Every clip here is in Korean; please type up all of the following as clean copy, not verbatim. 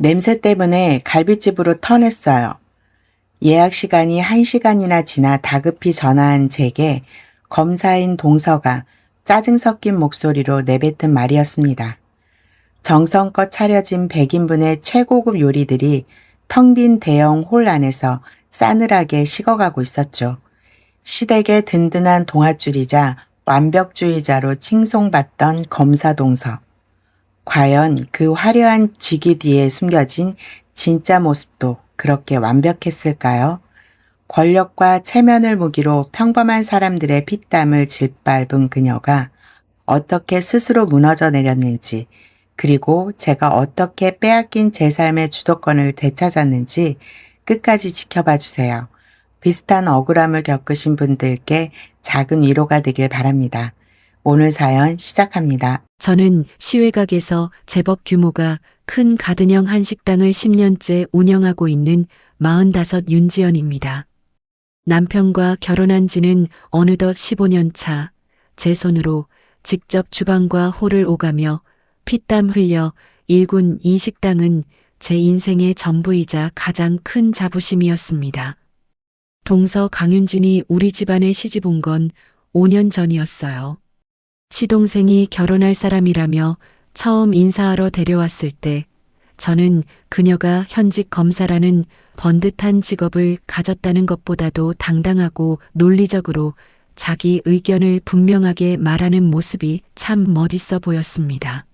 냄새 때문에 갈빗집으로 턴했어요. 예약 시간이 1시간이나 지나 다급히 전화한 제게 검사인 동서가 짜증 섞인 목소리로 내뱉은 말이었습니다. 정성껏 차려진 100인분의 최고급 요리들이 텅 빈 대형 홀 안에서 싸늘하게 식어가고 있었죠. 시댁의 든든한 동아줄이자 완벽주의자로 칭송받던 검사동서. 과연 그 화려한 직위 뒤에 숨겨진 진짜 모습도 그렇게 완벽했을까요? 권력과 체면을 무기로 평범한 사람들의 피땀을 짓밟은 그녀가 어떻게 스스로 무너져 내렸는지, 그리고 제가 어떻게 빼앗긴 제 삶의 주도권을 되찾았는지 끝까지 지켜봐 주세요. 비슷한 억울함을 겪으신 분들께 작은 위로가 되길 바랍니다. 오늘 사연 시작합니다. 저는 시외각에서 제법 규모가 큰 가든형 한식당을 10년째 운영하고 있는 45 윤지연입니다. 남편과 결혼한 지는 어느덧 15년 차, 제 손으로 직접 주방과 홀을 오가며 피땀 흘려 일군 이 식당은 제 인생의 전부이자 가장 큰 자부심이었습니다. 동서 강윤진이 우리 집안에 시집 온 건 5년 전이었어요. 시동생이 결혼할 사람이라며 처음 인사하러 데려왔을 때 저는 그녀가 현직 검사라는 번듯한 직업을 가졌다는 것보다도 당당하고 논리적으로 자기 의견을 분명하게 말하는 모습이 참 멋있어 보였습니다.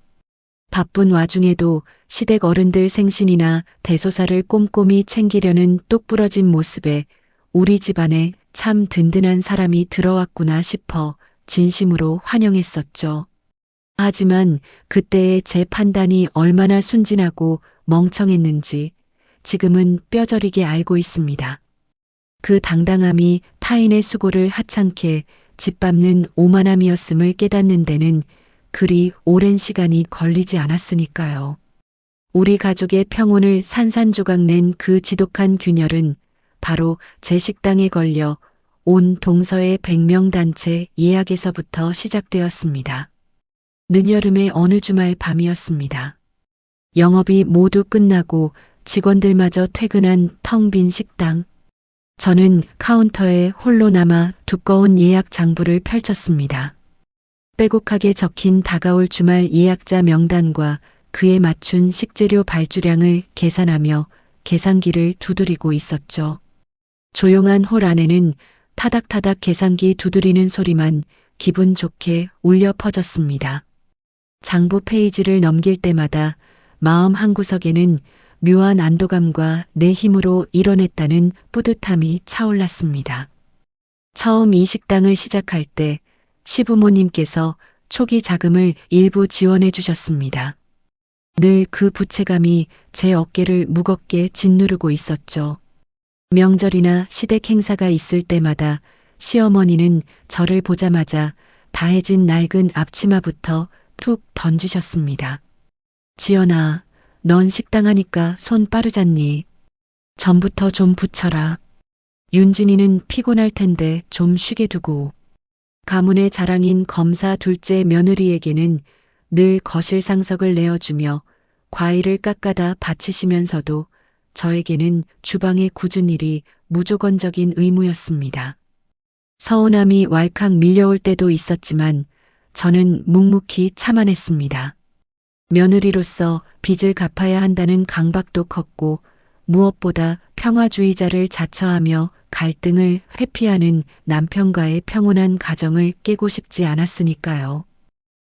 바쁜 와중에도 시댁 어른들 생신이나 대소사를 꼼꼼히 챙기려는 똑부러진 모습에 우리 집안에 참 든든한 사람이 들어왔구나 싶어 진심으로 환영했었죠. 하지만 그때의 제 판단이 얼마나 순진하고 멍청했는지 지금은 뼈저리게 알고 있습니다. 그 당당함이 타인의 수고를 하찮게 짓밟는 오만함이었음을 깨닫는 데는 그리 오랜 시간이 걸리지 않았으니까요. 우리 가족의 평온을 산산조각 낸 그 지독한 균열은 바로 제 식당에 걸려 온 동서의 100명 단체 예약에서부터 시작되었습니다. 늦여름의 어느 주말 밤이었습니다. 영업이 모두 끝나고 직원들마저 퇴근한 텅 빈 식당. 저는 카운터에 홀로 남아 두꺼운 예약 장부를 펼쳤습니다. 빼곡하게 적힌 다가올 주말 예약자 명단과 그에 맞춘 식재료 발주량을 계산하며 계산기를 두드리고 있었죠. 조용한 홀 안에는 타닥타닥 계산기 두드리는 소리만 기분 좋게 울려 퍼졌습니다. 장부 페이지를 넘길 때마다 마음 한구석에는 묘한 안도감과 내 힘으로 이뤄냈다는 뿌듯함이 차올랐습니다. 처음 이 식당을 시작할 때 시부모님께서 초기 자금을 일부 지원해 주셨습니다. 늘 그 부채감이 제 어깨를 무겁게 짓누르고 있었죠. 명절이나 시댁 행사가 있을 때마다 시어머니는 저를 보자마자 다해진 낡은 앞치마부터 툭 던지셨습니다. 지연아, 넌 식당 하니까 손 빠르잖니. 전부터 좀 붙여라. 윤진이는 피곤할 텐데 좀 쉬게 두고. 가문의 자랑인 검사 둘째 며느리에게는 늘 거실 상석을 내어주며 과일을 깎아다 바치시면서도 저에게는 주방의 굳은 일이 무조건적인 의무였습니다. 서운함이 왈칵 밀려올 때도 있었지만 저는 묵묵히 참아냈습니다. 며느리로서 빚을 갚아야 한다는 강박도 컸고 무엇보다 평화주의자를 자처하며 갈등을 회피하는 남편과의 평온한 가정을 깨고 싶지 않았으니까요.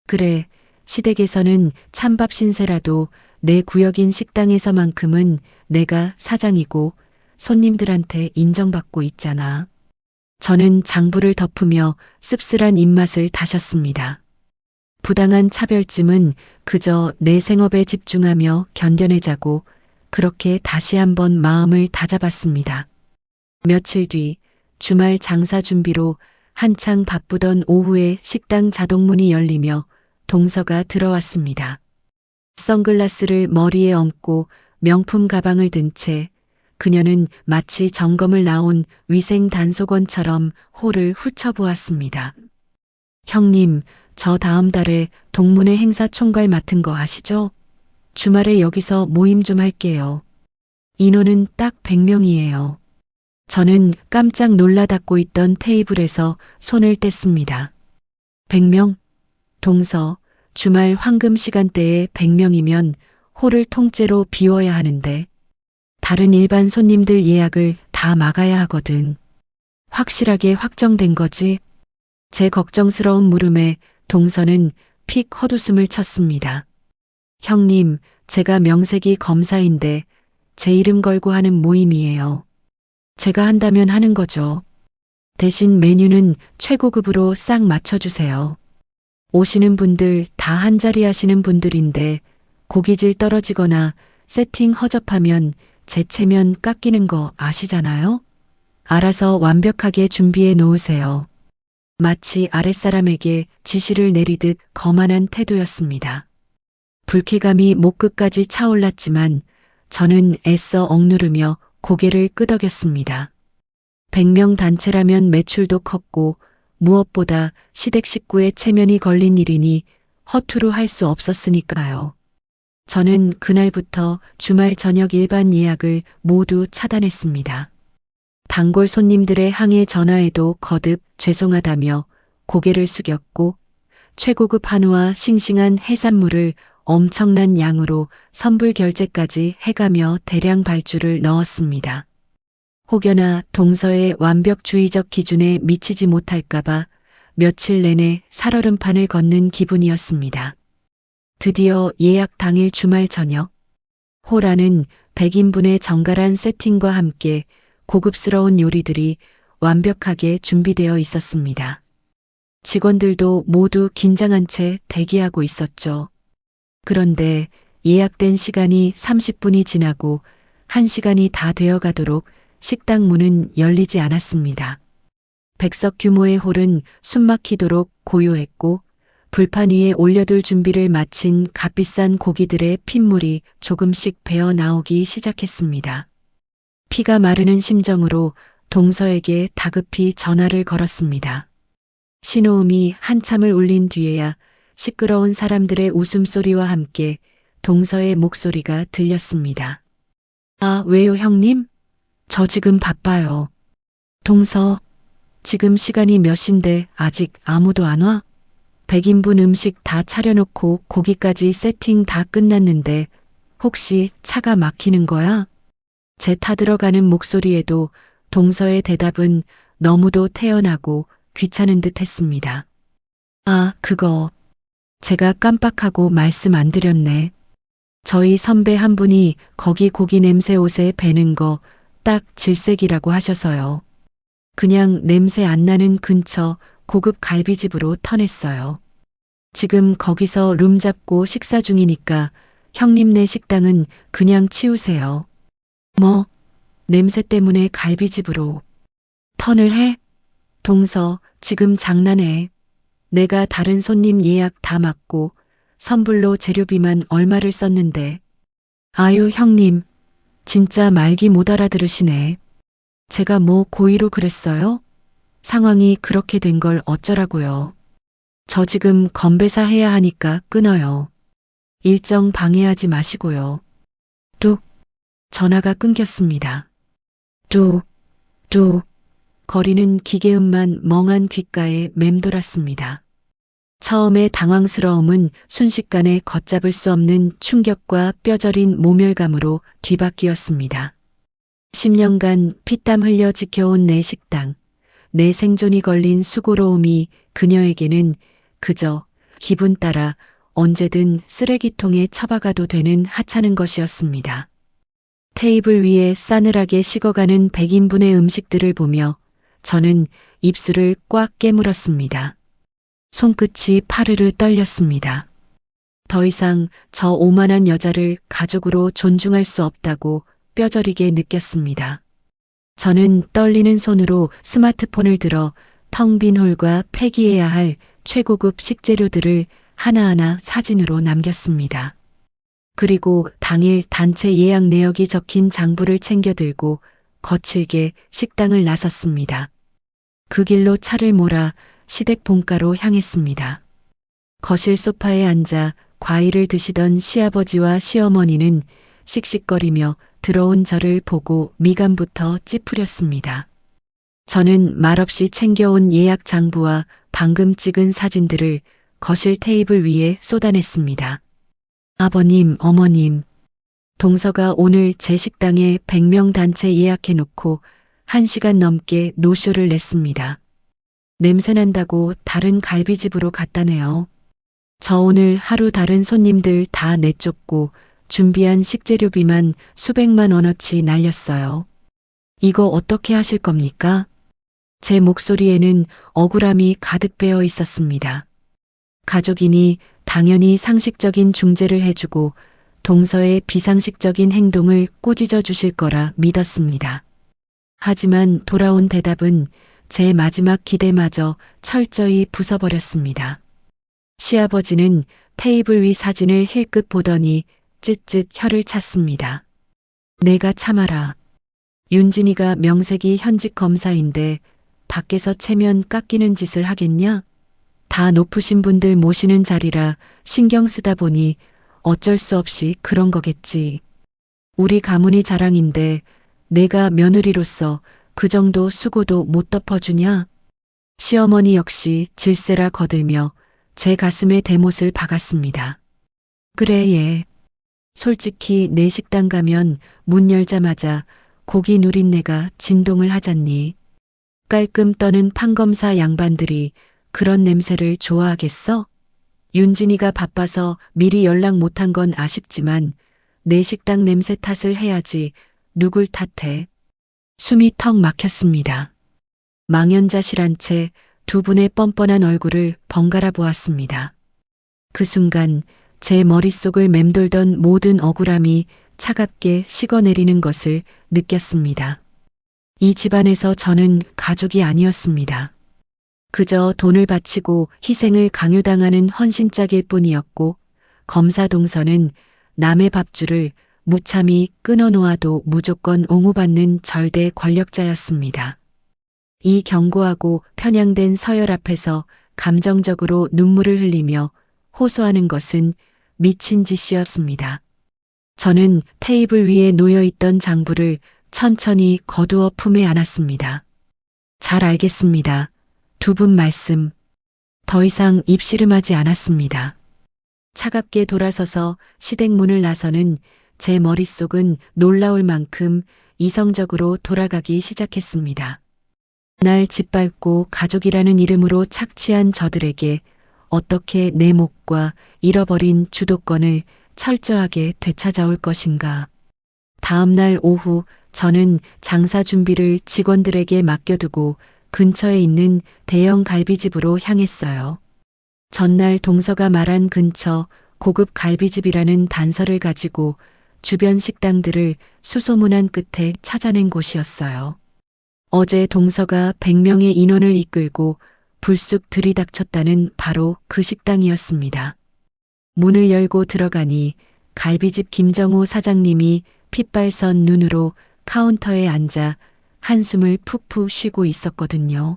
그래, 시댁에서는 찬밥 신세라도 내 구역인 식당에서만큼은 내가 사장이고 손님들한테 인정받고 있잖아. 저는 장부를 덮으며 씁쓸한 입맛을 다셨습니다. 부당한 차별쯤은 그저 내 생업에 집중하며 견뎌내자고 그렇게 다시 한번 마음을 다잡았습니다. 며칠 뒤 주말 장사 준비로 한창 바쁘던 오후에 식당 자동문이 열리며 동서가 들어왔습니다. 선글라스를 머리에 얹고 명품 가방을 든 채 그녀는 마치 점검을 나온 위생 단속원처럼 홀을 훑어보았습니다. 형님, 저 다음 달에 동문회 행사 총괄 맡은 거 아시죠? 주말에 여기서 모임 좀 할게요. 인원은 딱 100명이에요. 저는 깜짝 놀라 닫고 있던 테이블에서 손을 뗐습니다. 100명? 동서, 주말 황금 시간대에 100명이면 홀을 통째로 비워야 하는데 다른 일반 손님들 예약을 다 막아야 하거든. 확실하게 확정된 거지? 제 걱정스러운 물음에 동서는 픽 헛웃음을 쳤습니다. 형님, 제가 명색이 검사인데 제 이름 걸고 하는 모임이에요. 제가 한다면 하는 거죠. 대신 메뉴는 최고급으로 싹 맞춰주세요. 오시는 분들 다 한자리 하시는 분들인데 고기질 떨어지거나 세팅 허접하면 제 체면 깎이는 거 아시잖아요? 알아서 완벽하게 준비해 놓으세요. 마치 아랫사람에게 지시를 내리듯 거만한 태도였습니다. 불쾌감이 목 끝까지 차올랐지만 저는 애써 억누르며 고개를 끄덕였습니다. 100명 단체라면 매출도 컸고 무엇보다 시댁 식구의 체면이 걸린 일이니 허투루 할 수 없었으니까요. 저는 그날부터 주말 저녁 일반 예약을 모두 차단했습니다. 단골 손님들의 항해 전화에도 거듭 죄송하다며 고개를 숙였고 최고급 한우와 싱싱한 해산물을 엄청난 양으로 선불 결제까지 해가며 대량 발주를 넣었습니다. 혹여나 동서의 완벽주의적 기준에 미치지 못할까봐 며칠 내내 살얼음판을 걷는 기분이었습니다. 드디어 예약 당일 주말 저녁, 호라는 100인분의 정갈한 세팅과 함께 고급스러운 요리들이 완벽하게 준비되어 있었습니다. 직원들도 모두 긴장한 채 대기하고 있었죠. 그런데 예약된 시간이 30분이 지나고 1시간이 다 되어 가도록 식당 문은 열리지 않았습니다. 100석 규모의 홀은 숨막히도록 고요했고 불판 위에 올려둘 준비를 마친 값비싼 고기들의 핏물이 조금씩 배어 나오기 시작했습니다. 피가 마르는 심정으로 동서에게 다급히 전화를 걸었습니다. 신호음이 한참을 울린 뒤에야 시끄러운 사람들의 웃음소리와 함께 동서의 목소리가 들렸습니다. 아, 왜요, 형님? 저 지금 바빠요. 동서, 지금 시간이 몇 시인데 아직 아무도 안 와? 100인분 음식 다 차려놓고 고기까지 세팅 다 끝났는데 혹시 차가 막히는 거야? 제 타들어가는 목소리에도 동서의 대답은 너무도 태연하고 귀찮은 듯 했습니다. 아, 그거. 제가 깜빡하고 말씀 안 드렸네. 저희 선배 한 분이 거기 고기 냄새 옷에 배는 거 딱 질색이라고 하셔서요. 그냥 냄새 안 나는 근처 고급 갈비집으로 터냈어요. 지금 거기서 룸 잡고 식사 중이니까 형님네 식당은 그냥 치우세요. 뭐? 냄새 때문에 갈비집으로 턴을 해? 동서, 지금 장난해. 내가 다른 손님 예약 다 맞고 선불로 재료비만 얼마를 썼는데. 아유, 형님. 진짜 말기 못 알아들으시네. 제가 뭐 고의로 그랬어요? 상황이 그렇게 된 걸 어쩌라고요. 저 지금 건배사 해야 하니까 끊어요. 일정 방해하지 마시고요. 뚝. 전화가 끊겼습니다. 뚝. 거리는 기계음만 멍한 귓가에 맴돌았습니다. 처음의 당황스러움은 순식간에 걷잡을 수 없는 충격과 뼈저린 모멸감으로 뒤바뀌었습니다. 10년간 피땀 흘려 지켜온 내 식당, 내 생존이 걸린 수고로움이 그녀에게는 그저 기분 따라 언제든 쓰레기통에 처박아도 되는 하찮은 것이었습니다. 테이블 위에 싸늘하게 식어가는 100인분의 음식들을 보며 저는 입술을 꽉 깨물었습니다. 손끝이 파르르 떨렸습니다. 더 이상 저 오만한 여자를 가족으로 존중할 수 없다고 뼈저리게 느꼈습니다. 저는 떨리는 손으로 스마트폰을 들어 텅 빈 홀과 폐기해야 할 최고급 식재료들을 하나하나 사진으로 남겼습니다. 그리고 당일 단체 예약 내역이 적힌 장부를 챙겨 들고 거칠게 식당을 나섰습니다. 그 길로 차를 몰아 시댁 본가로 향했습니다. 거실 소파에 앉아 과일을 드시던 시아버지와 시어머니는 씩씩거리며 들어온 저를 보고 미간부터 찌푸렸습니다. 저는 말없이 챙겨온 예약 장부와 방금 찍은 사진들을 거실 테이블 위에 쏟아냈습니다. 아버님, 어머님, 동서가 오늘 제 식당에 100명 단체 예약해놓고 1시간 넘게 노쇼를 냈습니다. 냄새난다고 다른 갈비집으로 갔다네요. 저 오늘 하루 다른 손님들 다 내쫓고 준비한 식재료비만 수백만 원어치 날렸어요. 이거 어떻게 하실 겁니까? 제 목소리에는 억울함이 가득 배어 있었습니다. 가족이니 당연히 상식적인 중재를 해주고 동서의 비상식적인 행동을 꾸짖어 주실 거라 믿었습니다. 하지만 돌아온 대답은 제 마지막 기대마저 철저히 부숴버렸습니다. 시아버지는 테이블 위 사진을 힐끗 보더니 쯧쯧 혀를 찼습니다. 내가 참아라. 윤진이가 명색이 현직 검사인데 밖에서 체면 깎이는 짓을 하겠냐? 다 높으신 분들 모시는 자리라 신경 쓰다 보니 어쩔 수 없이 그런 거겠지. 우리 가문이 자랑인데 내가 며느리로서 그 정도 수고도 못 덮어주냐? 시어머니 역시 질세라 거들며 제 가슴에 대못을 박았습니다. 그래 얘. 솔직히 내 식당 가면 문 열자마자 고기 누린내가 진동을 하잖니. 깔끔 떠는 판검사 양반들이 그런 냄새를 좋아하겠어? 윤진이가 바빠서 미리 연락 못한 건 아쉽지만 내 식당 냄새 탓을 해야지 누굴 탓해. 숨이 턱 막혔습니다. 망연자실한 채 두 분의 뻔뻔한 얼굴을 번갈아 보았습니다. 그 순간 제 머릿속을 맴돌던 모든 억울함이 차갑게 식어내리는 것을 느꼈습니다. 이 집안에서 저는 가족이 아니었습니다. 그저 돈을 바치고 희생을 강요당하는 헌신짝일 뿐이었고 검사 동서는 남의 밥줄을 무참히 끊어놓아도 무조건 옹호받는 절대 권력자였습니다. 이 견고하고 편향된 서열 앞에서 감정적으로 눈물을 흘리며 호소하는 것은 미친 짓이었습니다. 저는 테이블 위에 놓여있던 장부를 천천히 거두어 품에 안았습니다. 잘 알겠습니다. 두 분 말씀. 더 이상 입씨름하지 않았습니다. 차갑게 돌아서서 시댁문을 나서는 제 머릿속은 놀라울 만큼 이성적으로 돌아가기 시작했습니다. 날 짓밟고 가족이라는 이름으로 착취한 저들에게 어떻게 내 몫과 잃어버린 주도권을 철저하게 되찾아올 것인가. 다음 날 오후 저는 장사 준비를 직원들에게 맡겨두고 근처에 있는 대형 갈비집으로 향했어요. 전날 동서가 말한 근처 고급 갈비집이라는 단서를 가지고 주변 식당들을 수소문한 끝에 찾아낸 곳이었어요. 어제 동서가 100명의 인원을 이끌고 불쑥 들이닥쳤다는 바로 그 식당이었습니다. 문을 열고 들어가니 갈비집 김정호 사장님이 핏발선 눈으로 카운터에 앉아 한숨을 푹푹 쉬고 있었거든요.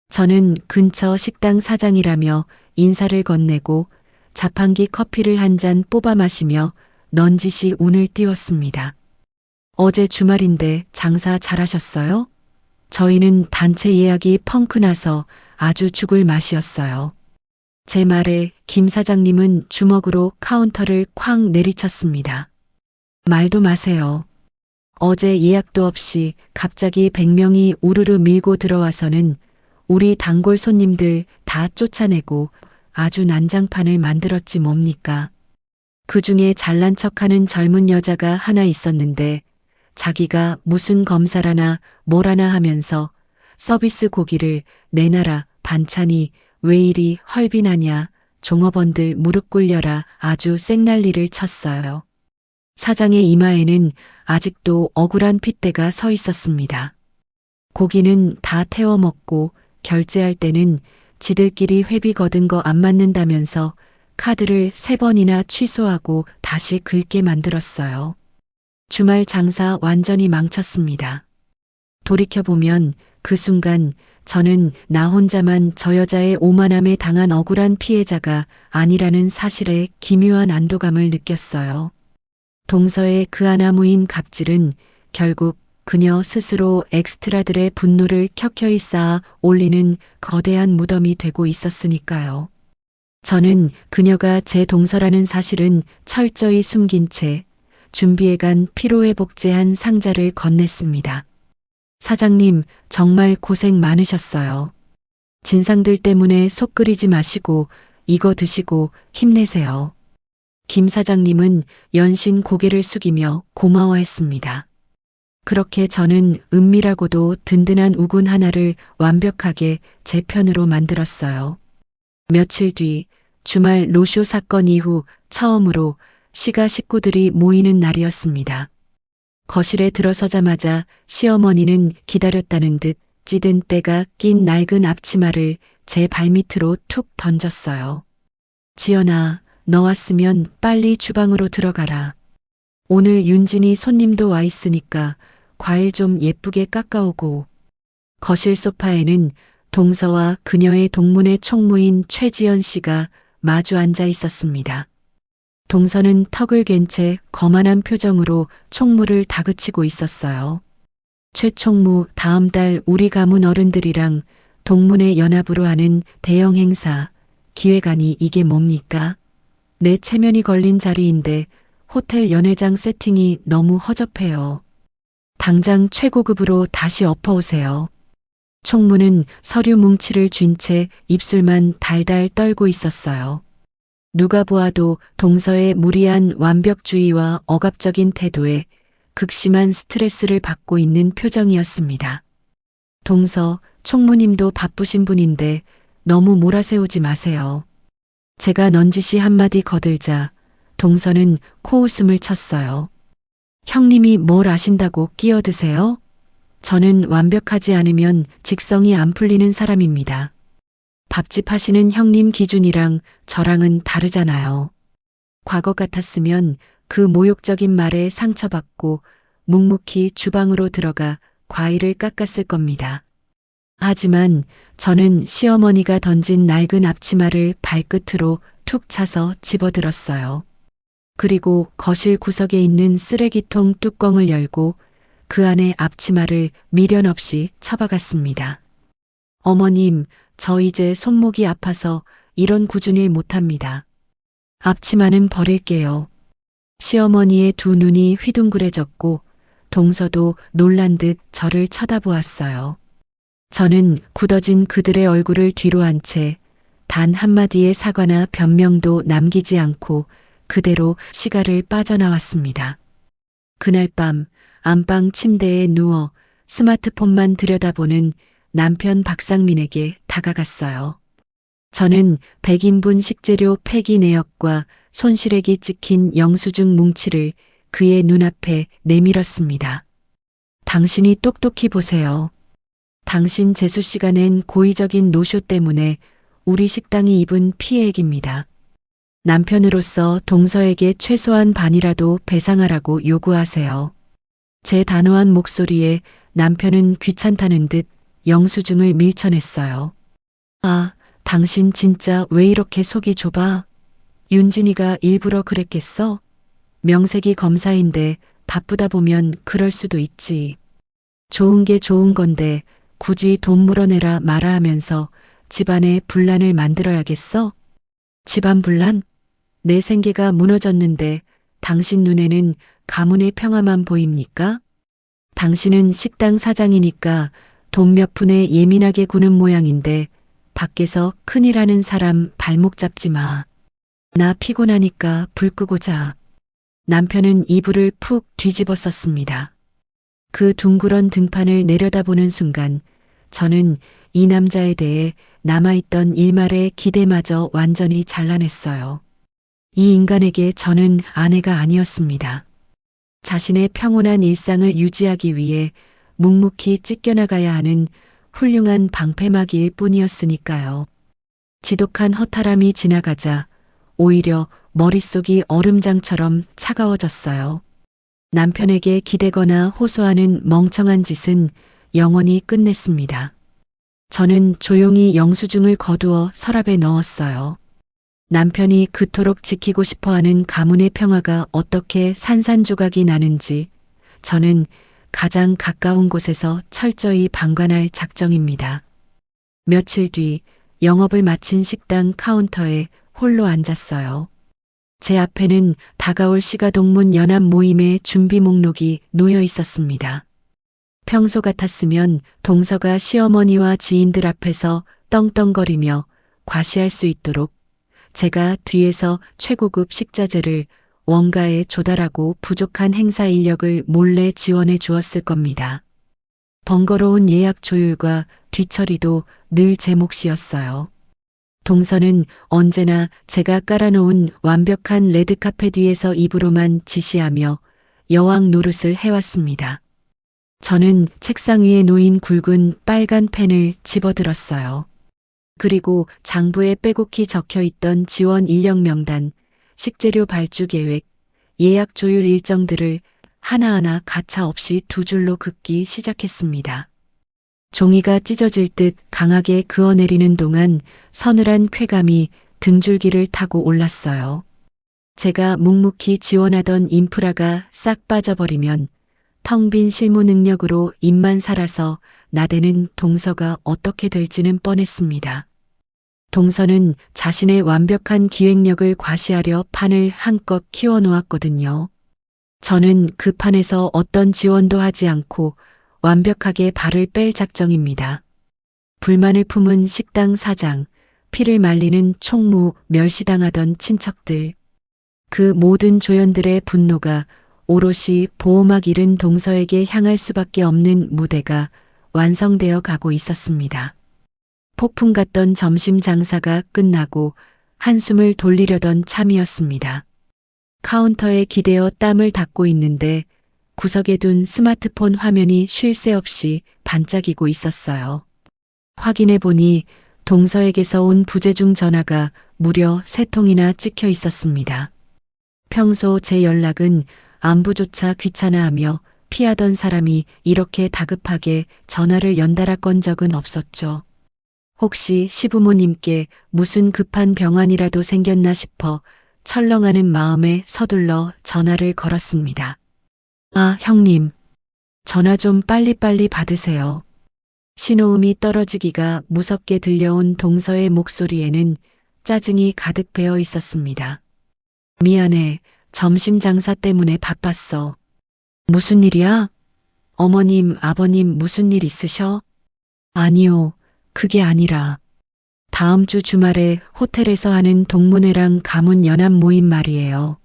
저는 근처 식당 사장이라며 인사를 건네고 자판기 커피를 한 잔 뽑아 마시며 넌지시 운을 띄웠습니다. 어제 주말인데 장사 잘하셨어요? 저희는 단체 예약이 펑크 나서 아주 죽을 맛이었어요. 제 말에 김 사장님은 주먹으로 카운터를 쾅 내리쳤습니다. 말도 마세요. 어제 예약도 없이 갑자기 100명이 우르르 밀고 들어와서는 우리 단골 손님들 다 쫓아내고 아주 난장판을 만들었지 뭡니까. 그중에 잘난 척하는 젊은 여자가 하나 있었는데 자기가 무슨 검사라나 뭐라나 하면서 서비스 고기를 내놔라 반찬이 왜 이리 헐빈하냐 종업원들 무릎 꿇려라 아주 쌩난리를 쳤어요. 사장의 이마에는 아직도 억울한 핏대가 서 있었습니다. 고기는 다 태워 먹고 결제할 때는 지들끼리 회비 거둔 거 안 맞는다면서 카드를 3번이나 취소하고 다시 긁게 만들었어요. 주말 장사 완전히 망쳤습니다. 돌이켜보면 그 순간 저는 나 혼자만 저 여자의 오만함에 당한 억울한 피해자가 아니라는 사실에 기묘한 안도감을 느꼈어요. 동서의 그 하나무인 갑질은 결국 그녀 스스로 엑스트라들의 분노를 켜켜이 쌓아 올리는 거대한 무덤이 되고 있었으니까요. 저는 그녀가 제 동서라는 사실은 철저히 숨긴 채 준비해간 피로회복제한 상자를 건넸습니다. 사장님, 정말 고생 많으셨어요. 진상들 때문에 속 끓이지 마시고 이거 드시고 힘내세요. 김 사장님은 연신 고개를 숙이며 고마워했습니다. 그렇게 저는 은밀하고도 든든한 우군 하나를 완벽하게 제 편으로 만들었어요. 며칠 뒤 주말 노쇼 사건 이후 처음으로 시가 식구들이 모이는 날이었습니다. 거실에 들어서자마자 시어머니는 기다렸다는 듯 찌든 때가 낀 낡은 앞치마를 제 발밑으로 툭 던졌어요. 지연아, 너 왔으면 빨리 주방으로 들어가라. 오늘 윤진이 손님도 와 있으니까 과일 좀 예쁘게 깎아오고. 거실 소파에는 동서와 그녀의 동문의 총무인 최지연 씨가 마주 앉아 있었습니다. 동서는 턱을 갠 채 거만한 표정으로 총무를 다그치고 있었어요. 최 총무, 다음 달 우리 가문 어른들이랑 동문회 연합으로 하는 대형 행사, 기획안이 이게 뭡니까? 내 체면이 걸린 자리인데 호텔 연회장 세팅이 너무 허접해요. 당장 최고급으로 다시 엎어오세요. 총무는 서류 뭉치를 쥔 채 입술만 달달 떨고 있었어요. 누가 보아도 동서의 무리한 완벽주의와 억압적인 태도에 극심한 스트레스를 받고 있는 표정이었습니다. 동서, 총무님도 바쁘신 분인데 너무 몰아세우지 마세요. 제가 넌지시 한마디 거들자 동서는 코웃음을 쳤어요. 형님이 뭘 아신다고 끼어드세요? 저는 완벽하지 않으면 직성이 안 풀리는 사람입니다. 밥집 하시는 형님 기준이랑 저랑은 다르잖아요. 과거 같았으면 그 모욕적인 말에 상처받고 묵묵히 주방으로 들어가 과일을 깎았을 겁니다. 하지만 저는 시어머니가 던진 낡은 앞치마를 발끝으로 툭 차서 집어들었어요. 그리고 거실 구석에 있는 쓰레기통 뚜껑을 열고 그 안에 앞치마를 미련 없이 처박았습니다. 어머님, 저 이제 손목이 아파서 이런 꾸준일 못합니다. 앞치마는 버릴게요. 시어머니의 두 눈이 휘둥그레졌고 동서도 놀란 듯 저를 쳐다보았어요. 저는 굳어진 그들의 얼굴을 뒤로 한 채 단 한마디의 사과나 변명도 남기지 않고 그대로 시가를 빠져나왔습니다. 그날 밤 안방 침대에 누워 스마트폰만 들여다보는 남편 박상민에게 다가갔어요. 저는 100인분 식재료 폐기 내역과 손시래기 찍힌 영수증 뭉치를 그의 눈앞에 내밀었습니다. 당신이 똑똑히 보세요. 당신 재수 씨가 낸 고의적인 노쇼 때문에 우리 식당이 입은 피해액입니다. 남편으로서 동서에게 최소한 반이라도 배상하라고 요구하세요. 제 단호한 목소리에 남편은 귀찮다는 듯 영수증을 밀쳐냈어요. 아, 당신 진짜 왜 이렇게 속이 좁아? 윤진이가 일부러 그랬겠어? 명색이 검사인데 바쁘다 보면 그럴 수도 있지. 좋은 게 좋은 건데 굳이 돈 물어내라 마라 하면서 집안에 분란을 만들어야겠어? 집안 분란? 내 생계가 무너졌는데 당신 눈에는 가문의 평화만 보입니까? 당신은 식당 사장이니까 돈 몇 푼에 예민하게 구는 모양인데 밖에서 큰일 하는 사람 발목 잡지 마. 나 피곤하니까 불 끄고 자. 남편은 이불을 푹 뒤집어 썼습니다. 그 둥그런 등판을 내려다보는 순간 저는 이 남자에 대해 남아있던 일말의 기대마저 완전히 잘라냈어요. 이 인간에게 저는 아내가 아니었습니다. 자신의 평온한 일상을 유지하기 위해 묵묵히 찢겨나가야 하는 훌륭한 방패막이일 뿐이었으니까요. 지독한 허탈함이 지나가자 오히려 머릿속이 얼음장처럼 차가워졌어요. 남편에게 기대거나 호소하는 멍청한 짓은 영원히 끝냈습니다. 저는 조용히 영수증을 거두어 서랍에 넣었어요. 남편이 그토록 지키고 싶어하는 가문의 평화가 어떻게 산산조각이 나는지 저는 가장 가까운 곳에서 철저히 방관할 작정입니다. 며칠 뒤 영업을 마친 식당 카운터에 홀로 앉았어요. 제 앞에는 다가올 시가동문 연합 모임의 준비 목록이 놓여 있었습니다. 평소 같았으면 동서가 시어머니와 지인들 앞에서 떵떵거리며 과시할 수 있도록 제가 뒤에서 최고급 식자재를 원가에 조달하고 부족한 행사 인력을 몰래 지원해 주었을 겁니다. 번거로운 예약 조율과 뒤처리도 늘 제 몫이었어요. 동서는 언제나 제가 깔아놓은 완벽한 레드카펫 위에서 입으로만 지시하며 여왕 노릇을 해왔습니다. 저는 책상 위에 놓인 굵은 빨간 펜을 집어들었어요. 그리고 장부에 빼곡히 적혀 있던 지원 인력 명단, 식재료 발주 계획, 예약 조율 일정들을 하나하나 가차 없이 두 줄로 긋기 시작했습니다. 종이가 찢어질 듯 강하게 그어내리는 동안 서늘한 쾌감이 등줄기를 타고 올랐어요. 제가 묵묵히 지원하던 인프라가 싹 빠져버리면 텅 빈 실무 능력으로 입만 살아서 나대는 동서가 어떻게 될지는 뻔했습니다. 동서는 자신의 완벽한 기획력을 과시하려 판을 한껏 키워놓았거든요. 저는 그 판에서 어떤 지원도 하지 않고 완벽하게 발을 뺄 작정입니다. 불만을 품은 식당 사장, 피를 말리는 총무, 멸시당하던 친척들. 그 모든 조연들의 분노가 오롯이 보호막 잃은 동서에게 향할 수밖에 없는 무대가 완성되어 가고 있었습니다. 폭풍 같던 점심 장사가 끝나고 한숨을 돌리려던 참이었습니다. 카운터에 기대어 땀을 닦고 있는데 구석에 둔 스마트폰 화면이 쉴 새 없이 반짝이고 있었어요. 확인해 보니 동서에게서 온 부재중 전화가 무려 3통이나 찍혀 있었습니다. 평소 제 연락은 안부조차 귀찮아하며 피하던 사람이 이렇게 다급하게 전화를 연달아 건 적은 없었죠. 혹시 시부모님께 무슨 급한 병환이라도 생겼나 싶어 철렁하는 마음에 서둘러 전화를 걸었습니다. 아, 형님. 전화 좀 빨리빨리 받으세요. 신호음이 떨어지기가 무섭게 들려온 동서의 목소리에는 짜증이 가득 배어 있었습니다. 미안해. 점심 장사 때문에 바빴어. 무슨 일이야? 어머님, 아버님 무슨 일 있으셔? 아니요. 그게 아니라 다음 주 주말에 호텔에서 하는 동문회랑 가문 연합 모임 말이에요.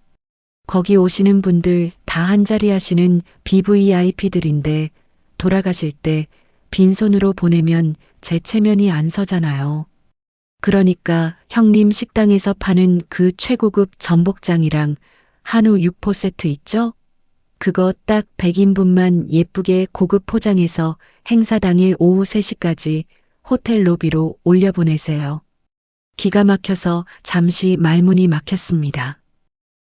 거기 오시는 분들 다 한자리 하시는 BVIP들인데 돌아가실 때 빈손으로 보내면 제 체면이 안 서잖아요. 그러니까 형님 식당에서 파는 그 최고급 전복장이랑 한우 육포 세트 있죠? 그거 딱 100인분만 예쁘게 고급 포장해서 행사 당일 오후 3시까지 호텔 로비로 올려보내세요. 기가 막혀서 잠시 말문이 막혔습니다.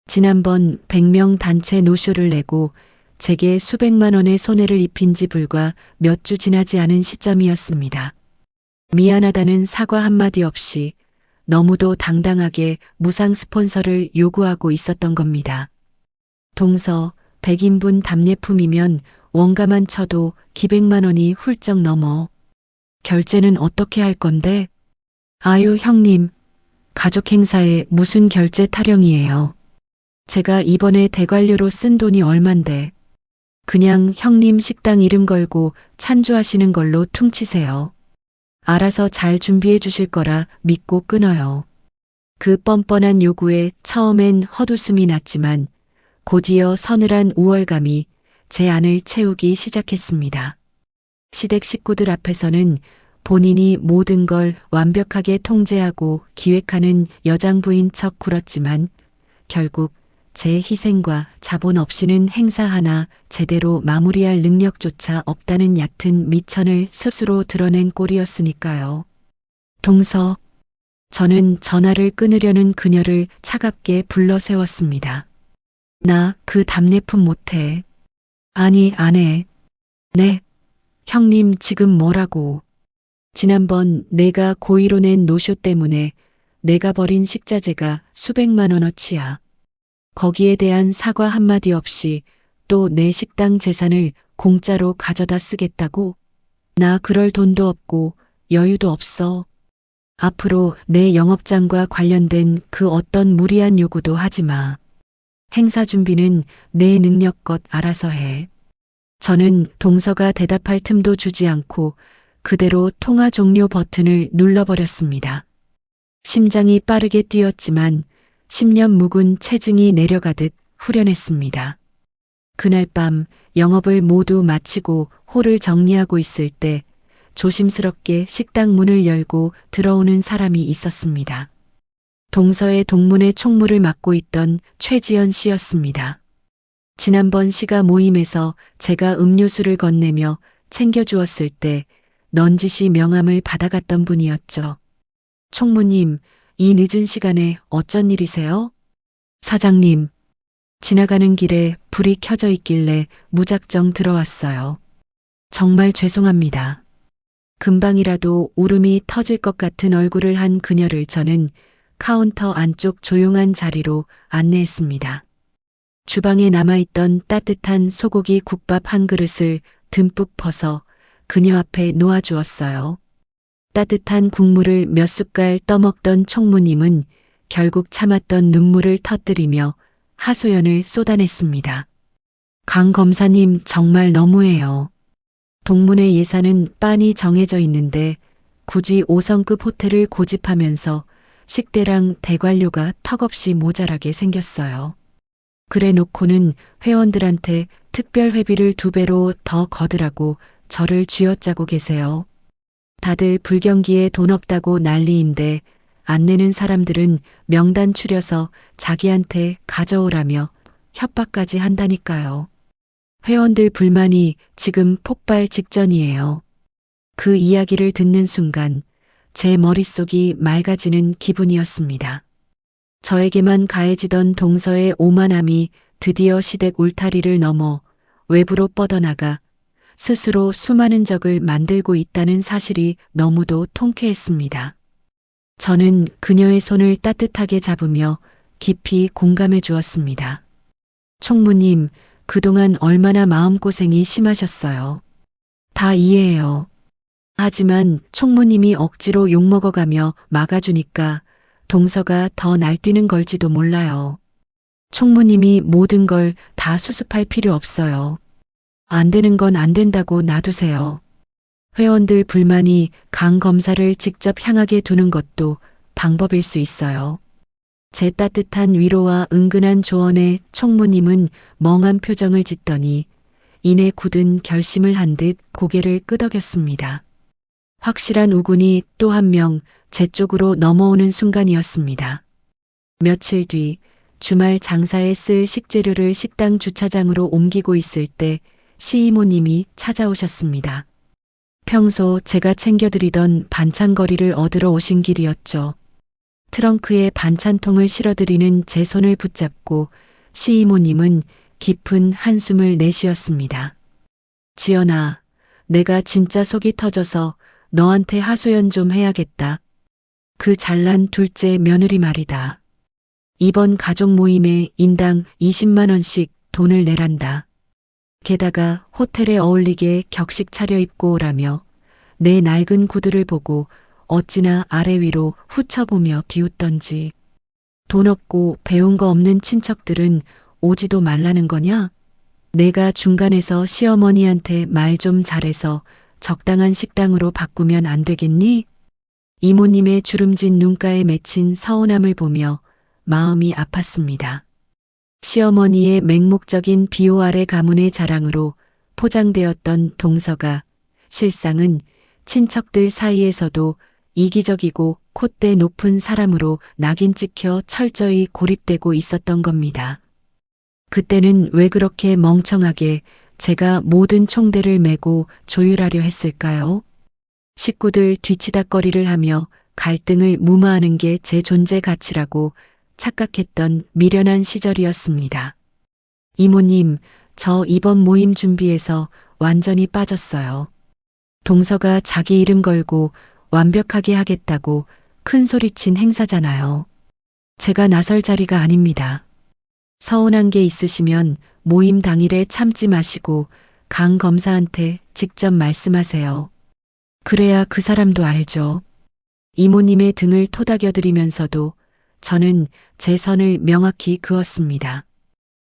지난번 100명 단체 노쇼를 내고 제게 수백만 원의 손해를 입힌 지 불과 몇 주 지나지 않은 시점이었습니다. 미안하다는 사과 한마디 없이 너무도 당당하게 무상 스폰서를 요구하고 있었던 겁니다. 동서 100인분 답례품이면 원가만 쳐도 기백만 원이 훌쩍 넘어. 결제는 어떻게 할 건데? 아유 형님, 가족 행사에 무슨 결제 타령이에요. 제가 이번에 대관료로 쓴 돈이 얼만데. 그냥 형님 식당 이름 걸고 찬조하시는 걸로 퉁치세요. 알아서 잘 준비해 주실 거라 믿고 끊어요. 그 뻔뻔한 요구에 처음엔 헛웃음이 났지만 곧이어 서늘한 우월감이 제 안을 채우기 시작했습니다. 시댁 식구들 앞에서는 본인이 모든 걸 완벽하게 통제하고 기획하는 여장부인 척 굴었지만 결국 제 희생과 자본 없이는 행사 하나 제대로 마무리할 능력조차 없다는 얕은 미천을 스스로 드러낸 꼴이었으니까요. 동서, 저는 전화를 끊으려는 그녀를 차갑게 불러 세웠습니다. 나 그 답례품 못해. 아니, 안 해. 네. 형님 지금 뭐라고. 지난번 내가 고의로 낸 노쇼 때문에 내가 버린 식자재가 수백만 원어치야. 거기에 대한 사과 한마디 없이 또 내 식당 재산을 공짜로 가져다 쓰겠다고? 나 그럴 돈도 없고 여유도 없어. 앞으로 내 영업장과 관련된 그 어떤 무리한 요구도 하지 마. 행사 준비는 내 능력껏 알아서 해. 저는 동서가 대답할 틈도 주지 않고 그대로 통화 종료 버튼을 눌러버렸습니다. 심장이 빠르게 뛰었지만 10년 묵은 체증이 내려가듯 후련했습니다. 그날 밤 영업을 모두 마치고 홀을 정리하고 있을 때 조심스럽게 식당 문을 열고 들어오는 사람이 있었습니다. 동서의 동문회 총무를 맡고 있던 최지연 씨였습니다. 지난번 시가 모임에서 제가 음료수를 건네며 챙겨주었을 때 넌지시 명함을 받아갔던 분이었죠. 총무님, 이 늦은 시간에 어쩐 일이세요? 사장님, 지나가는 길에 불이 켜져 있길래 무작정 들어왔어요. 정말 죄송합니다. 금방이라도 울음이 터질 것 같은 얼굴을 한 그녀를 저는 카운터 안쪽 조용한 자리로 안내했습니다. 주방에 남아있던 따뜻한 소고기 국밥 한 그릇을 듬뿍 퍼서 그녀 앞에 놓아주었어요. 따뜻한 국물을 몇 숟갈 떠먹던 총무님은 결국 참았던 눈물을 터뜨리며 하소연을 쏟아냈습니다. 강 검사님 정말 너무해요. 동문회 예산은 빤히 정해져 있는데 굳이 5성급 호텔을 고집하면서 식대랑 대관료가 턱없이 모자라게 생겼어요. 그래 놓고는 회원들한테 특별 회비를 2배로 더 거두라고 저를 쥐어짜고 계세요. 다들 불경기에 돈 없다고 난리인데 안 내는 사람들은 명단 추려서 자기한테 가져오라며 협박까지 한다니까요. 회원들 불만이 지금 폭발 직전이에요. 그 이야기를 듣는 순간 제 머릿속이 맑아지는 기분이었습니다. 저에게만 가해지던 동서의 오만함이 드디어 시댁 울타리를 넘어 외부로 뻗어나가 스스로 수많은 적을 만들고 있다는 사실이 너무도 통쾌했습니다. 저는 그녀의 손을 따뜻하게 잡으며 깊이 공감해 주었습니다. 총무님, 그동안 얼마나 마음고생이 심하셨어요. 다 이해해요. 하지만 총무님이 억지로 욕먹어가며 막아주니까 동서가 더 날뛰는 걸지도 몰라요. 총무님이 모든 걸 다 수습할 필요 없어요. 안 되는 건 안 된다고 놔두세요. 회원들 불만이 강 검사를 직접 향하게 두는 것도 방법일 수 있어요. 제 따뜻한 위로와 은근한 조언에 총무님은 멍한 표정을 짓더니 이내 굳은 결심을 한 듯 고개를 끄덕였습니다. 확실한 우군이 또 한 명 제 쪽으로 넘어오는 순간이었습니다. 며칠 뒤 주말 장사에 쓸 식재료를 식당 주차장으로 옮기고 있을 때 시이모님이 찾아오셨습니다. 평소 제가 챙겨드리던 반찬거리를 얻으러 오신 길이었죠. 트렁크에 반찬통을 실어드리는 제 손을 붙잡고 시이모님은 깊은 한숨을 내쉬었습니다. 지연아, 내가 진짜 속이 터져서 너한테 하소연 좀 해야겠다. 그 잘난 둘째 며느리 말이다. 이번 가족 모임에 인당 20만 원씩 돈을 내란다. 게다가 호텔에 어울리게 격식 차려입고 오라며 내 낡은 구두를 보고 어찌나 아래 위로 훑어보며 비웃던지. 돈 없고 배운 거 없는 친척들은 오지도 말라는 거냐? 내가 중간에서 시어머니한테 말 좀 잘해서 적당한 식당으로 바꾸면 안 되겠니? 이모님의 주름진 눈가에 맺힌 서운함을 보며 마음이 아팠습니다. 시어머니의 맹목적인 비호 아래 가문의 자랑으로 포장되었던 동서가 실상은 친척들 사이에서도 이기적이고 콧대 높은 사람으로 낙인 찍혀 철저히 고립되고 있었던 겁니다. 그때는 왜 그렇게 멍청하게 제가 모든 총대를 메고 조율하려 했을까요? 식구들 뒤치다꺼리를 하며 갈등을 무마하는 게 제 존재 가치라고 착각했던 미련한 시절이었습니다. 이모님, 저 이번 모임 준비해서 완전히 빠졌어요. 동서가 자기 이름 걸고 완벽하게 하겠다고 큰 소리친 행사잖아요. 제가 나설 자리가 아닙니다. 서운한 게 있으시면 모임 당일에 참지 마시고 강 검사한테 직접 말씀하세요. 그래야 그 사람도 알죠. 이모님의 등을 토닥여드리면서도 저는 제 선을 명확히 그었습니다.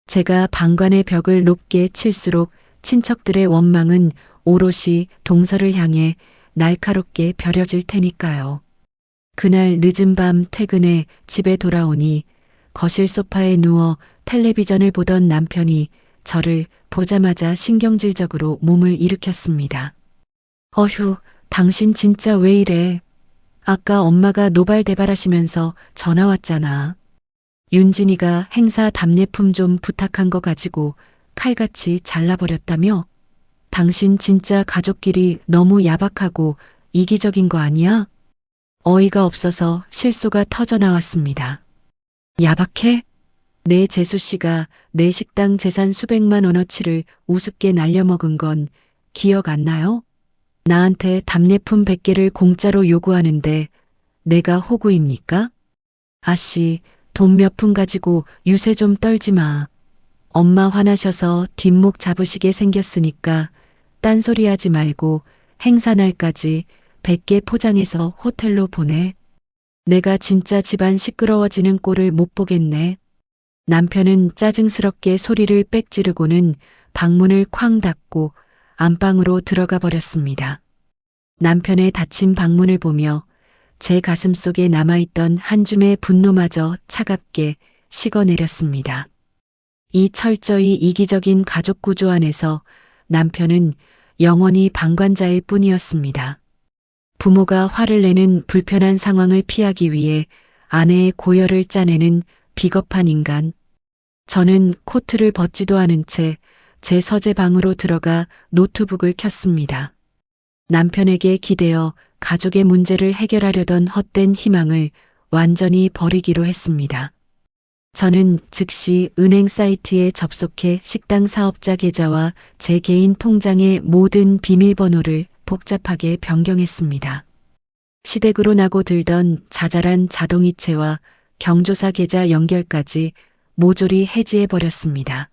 제가 방관의 벽을 높게 칠수록 친척들의 원망은 오롯이 동서를 향해 날카롭게 벼려질 테니까요. 그날 늦은 밤 퇴근해 집에 돌아오니 거실 소파에 누워 텔레비전을 보던 남편이 저를 보자마자 신경질적으로 몸을 일으켰습니다. 어휴, 당신 진짜 왜 이래? 아까 엄마가 노발대발하시면서 전화 왔잖아. 윤진이가 행사 답례품 좀 부탁한 거 가지고 칼같이 잘라버렸다며? 당신 진짜 가족끼리 너무 야박하고 이기적인 거 아니야? 어이가 없어서 실소가 터져 나왔습니다. 야박해? 내 재수 씨가 내 식당 재산 수백만 원어치를 우습게 날려먹은 건 기억 안 나요? 나한테 답례품 100개를 공짜로 요구하는데 내가 호구입니까? 아씨, 돈 몇 푼 가지고 유세 좀 떨지 마. 엄마 화나셔서 뒷목 잡으시게 생겼으니까 딴소리 하지 말고 행사 날까지 100개 포장해서 호텔로 보내. 내가 진짜 집안 시끄러워지는 꼴을 못 보겠네. 남편은 짜증스럽게 소리를 빽 지르고는 방문을 쾅 닫고 안방으로 들어가 버렸습니다. 남편의 닫힌 방문을 보며 제 가슴 속에 남아있던 한 줌의 분노마저 차갑게 식어내렸습니다. 이 철저히 이기적인 가족 구조 안에서 남편은 영원히 방관자일 뿐이었습니다. 부모가 화를 내는 불편한 상황을 피하기 위해 아내의 고열을 짜내는 비겁한 인간. 저는 코트를 벗지도 않은 채 제 서재방으로 들어가 노트북을 켰습니다. 남편에게 기대어 가족의 문제를 해결하려던 헛된 희망을 완전히 버리기로 했습니다. 저는 즉시 은행 사이트에 접속해 식당 사업자 계좌와 제 개인 통장의 모든 비밀번호를 복잡하게 변경했습니다. 시댁으로 나고 들던 자잘한 자동이체와 경조사 계좌 연결까지 모조리 해지해버렸습니다.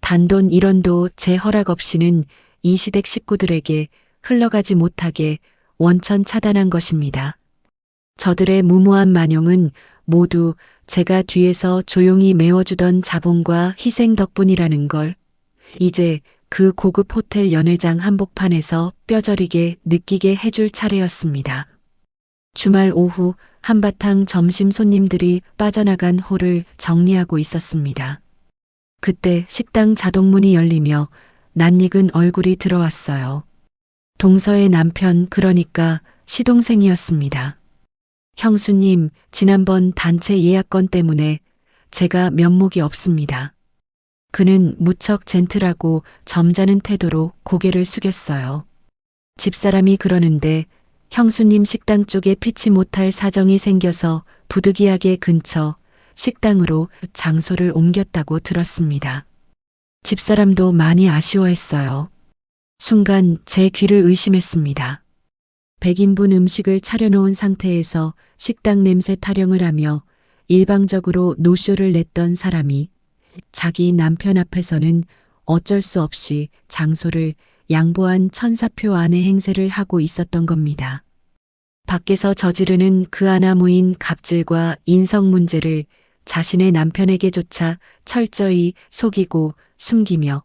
단돈 1원도 제 허락 없이는 이 시댁 식구들에게 흘러가지 못하게 원천 차단한 것입니다. 저들의 무모한 만용은 모두 제가 뒤에서 조용히 메워주던 자본과 희생 덕분이라는 걸 이제 그 고급 호텔 연회장 한복판에서 뼈저리게 느끼게 해줄 차례였습니다. 주말 오후 한바탕 점심 손님들이 빠져나간 홀을 정리하고 있었습니다. 그때 식당 자동문이 열리며 낯익은 얼굴이 들어왔어요. 동서의 남편, 그러니까 시동생이었습니다. 형수님, 지난번 단체 예약건 때문에 제가 면목이 없습니다. 그는 무척 젠틀하고 점잖은 태도로 고개를 숙였어요. 집사람이 그러는데 형수님 식당 쪽에 피치 못할 사정이 생겨서 부득이하게 근처 식당으로 장소를 옮겼다고 들었습니다. 집사람도 많이 아쉬워했어요. 순간 제 귀를 의심했습니다. 100인분 음식을 차려놓은 상태에서 식당 냄새 타령을 하며 일방적으로 노쇼를 냈던 사람이 자기 남편 앞에서는 어쩔 수 없이 장소를 양보한 천사표 안의 행세를 하고 있었던 겁니다. 밖에서 저지르는 그 하나 무인 갑질과 인성 문제를 자신의 남편에게조차 철저히 속이고 숨기며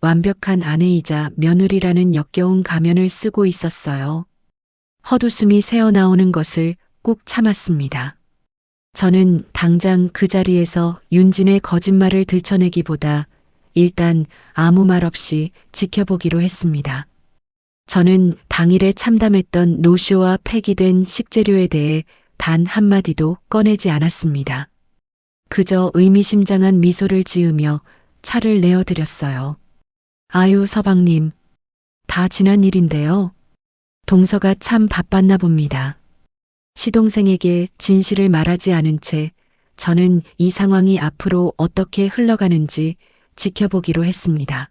완벽한 아내이자 며느리라는 역겨운 가면을 쓰고 있었어요. 헛웃음이 새어나오는 것을 꾹 참았습니다. 저는 당장 그 자리에서 윤진의 거짓말을 들춰내기보다 일단 아무 말 없이 지켜보기로 했습니다. 저는 당일에 참담했던 노쇼와 폐기된 식재료에 대해 단 한마디도 꺼내지 않았습니다. 그저 의미심장한 미소를 지으며 차를 내어드렸어요. 아유, 서방님. 다 지난 일인데요. 동서가 참 바빴나 봅니다. 시동생에게 진실을 말하지 않은 채 저는 이 상황이 앞으로 어떻게 흘러가는지 지켜보기로 했습니다.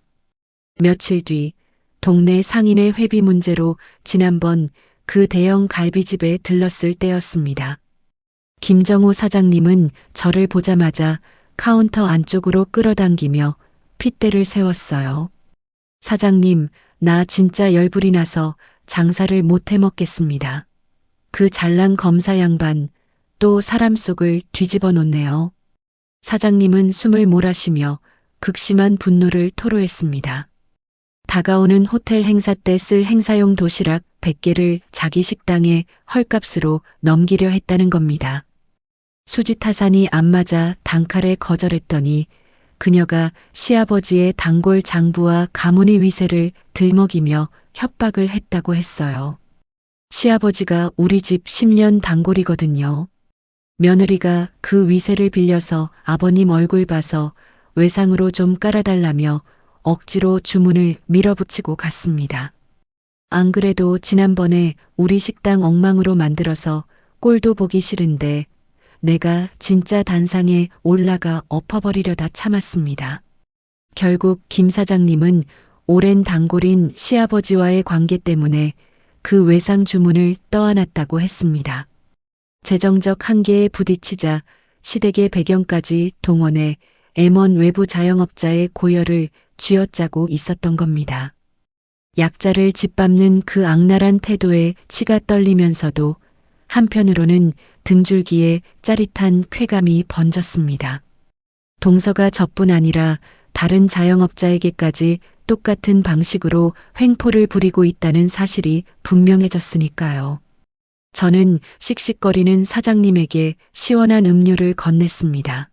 며칠 뒤 동네 상인의 회비 문제로 지난번 그 대형 갈비집에 들렀을 때였습니다. 김정호 사장님은 저를 보자마자 카운터 안쪽으로 끌어당기며 핏대를 세웠어요. 사장님, 나 진짜 열불이 나서 장사를 못 해먹겠습니다. 그 잘난 검사 양반, 또 사람 속을 뒤집어 놓네요. 사장님은 숨을 몰아쉬며 극심한 분노를 토로했습니다. 다가오는 호텔 행사 때 쓸 행사용 도시락 100개를 자기 식당에 헐값으로 넘기려 했다는 겁니다. 수지타산이 안 맞아 단칼에 거절했더니 그녀가 시아버지의 단골 장부와 가문의 위세를 들먹이며 협박을 했다고 했어요. 시아버지가 우리 집 10년 단골이거든요. 며느리가 그 위세를 빌려서 아버님 얼굴 봐서 외상으로 좀 깔아달라며 억지로 주문을 밀어붙이고 갔습니다. 안 그래도 지난번에 우리 식당 엉망으로 만들어서 꼴도 보기 싫은데 내가 진짜 단상에 올라가 엎어버리려다 참았습니다. 결국 김 사장님은 오랜 단골인 시아버지와의 관계 때문에 그 외상 주문을 떠안았다고 했습니다. 재정적 한계에 부딪히자 시댁의 배경까지 동원해 M1 외부 자영업자의 고열을 쥐어짜고 있었던 겁니다. 약자를 짓밟는 그 악랄한 태도에 치가 떨리면서도 한편으로는 등줄기에 짜릿한 쾌감이 번졌습니다. 동서가 저뿐 아니라 다른 자영업자에게까지 똑같은 방식으로 횡포를 부리고 있다는 사실이 분명해졌으니까요. 저는 씩씩거리는 사장님에게 시원한 음료를 건넸습니다.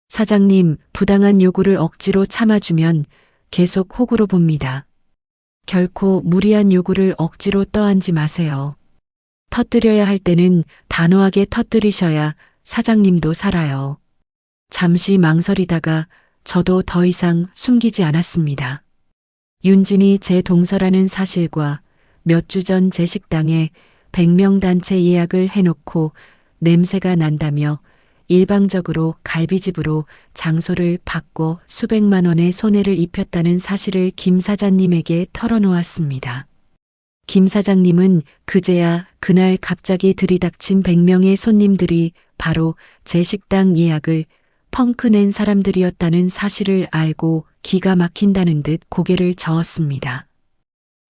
사장님, 부당한 요구를 억지로 참아주면 계속 호구로 봅니다. 결코 무리한 요구를 억지로 떠안지 마세요. 터뜨려야 할 때는 단호하게 터뜨리셔야 사장님도 살아요. 잠시 망설이다가 저도 더 이상 숨기지 않았습니다. 윤진이 제 동서라는 사실과 몇 주 전 제 식당에 100명 단체 예약을 해놓고 냄새가 난다며 일방적으로 갈비집으로 장소를 바꿔 수백만 원의 손해를 입혔다는 사실을 김 사장님에게 털어놓았습니다. 김 사장님은 그제야 그날 갑자기 들이닥친 100명의 손님들이 바로 제 식당 예약을 펑크낸 사람들이었다는 사실을 알고 기가 막힌다는 듯 고개를 저었습니다.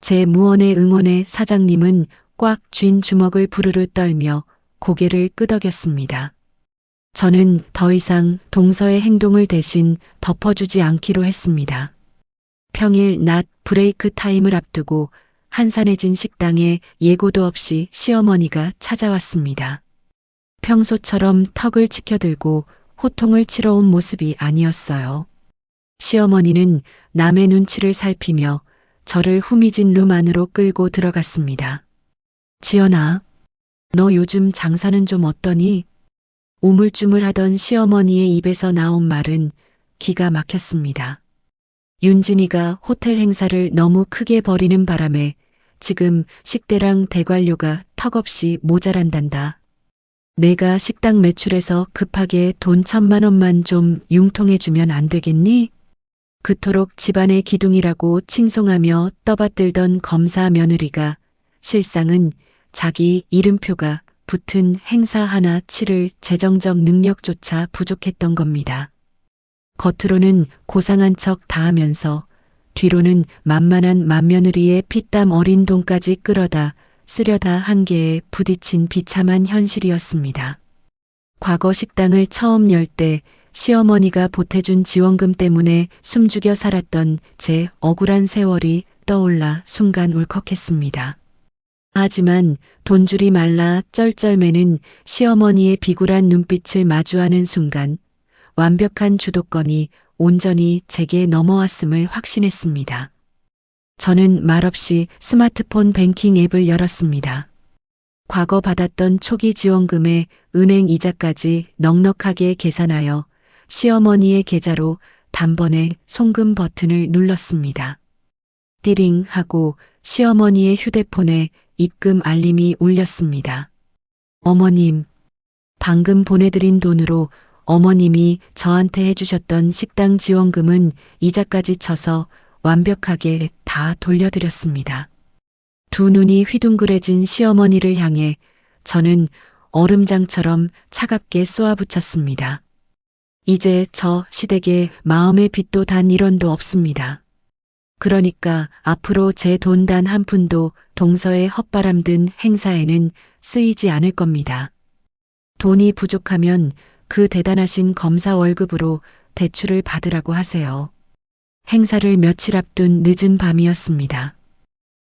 제 무언의 응원에 사장님은 꽉 쥔 주먹을 부르르 떨며 고개를 끄덕였습니다. 저는 더 이상 동서의 행동을 대신 덮어주지 않기로 했습니다. 평일 낮 브레이크 타임을 앞두고 한산해진 식당에 예고도 없이 시어머니가 찾아왔습니다. 평소처럼 턱을 치켜들고 호통을 치러 온 모습이 아니었어요. 시어머니는 남의 눈치를 살피며 저를 후미진 룸 안으로 끌고 들어갔습니다. 지연아, 너 요즘 장사는 좀 어떠니? 우물쭈물하던 시어머니의 입에서 나온 말은 기가 막혔습니다. 윤진이가 호텔 행사를 너무 크게 벌이는 바람에 지금 식대랑 대관료가 턱없이 모자란단다. 내가 식당 매출에서 급하게 돈 1,000만 원만 좀 융통해주면 안 되겠니? 그토록 집안의 기둥이라고 칭송하며 떠받들던 검사 며느리가 실상은 자기 이름표가 붙은 행사 하나 치를 재정적 능력조차 부족했던 겁니다. 겉으로는 고상한 척 다하면서 뒤로는 만만한 맏며느리의 피땀 어린 돈까지 끌어다 쓰려다 한계에 부딪힌 비참한 현실이었습니다. 과거 식당을 처음 열 때 시어머니가 보태준 지원금 때문에 숨죽여 살았던 제 억울한 세월이 떠올라 순간 울컥했습니다. 하지만 돈줄이 말라 쩔쩔매는 시어머니의 비굴한 눈빛을 마주하는 순간 완벽한 주도권이 온전히 제게 넘어왔음을 확신했습니다. 저는 말없이 스마트폰 뱅킹 앱을 열었습니다. 과거 받았던 초기 지원금의 은행 이자까지 넉넉하게 계산하여 시어머니의 계좌로 단번에 송금 버튼을 눌렀습니다. 띠링 하고 시어머니의 휴대폰에 입금 알림이 울렸습니다. 어머님, 방금 보내드린 돈으로 어머님이 저한테 해주셨던 식당 지원금은 이자까지 쳐서 완벽하게 다 다 돌려드렸습니다. 두 눈이 휘둥그레진 시어머니를 향해 저는 얼음장처럼 차갑게 쏘아붙였습니다. 이제 저 시댁에 마음의 빚도 단 1원도 없습니다. 그러니까 앞으로 제 돈 단 한 푼도 동서의 헛바람 든 행사에는 쓰이지 않을 겁니다. 돈이 부족하면 그 대단하신 검사 월급으로 대출을 받으라고 하세요. 행사를 며칠 앞둔 늦은 밤이었습니다.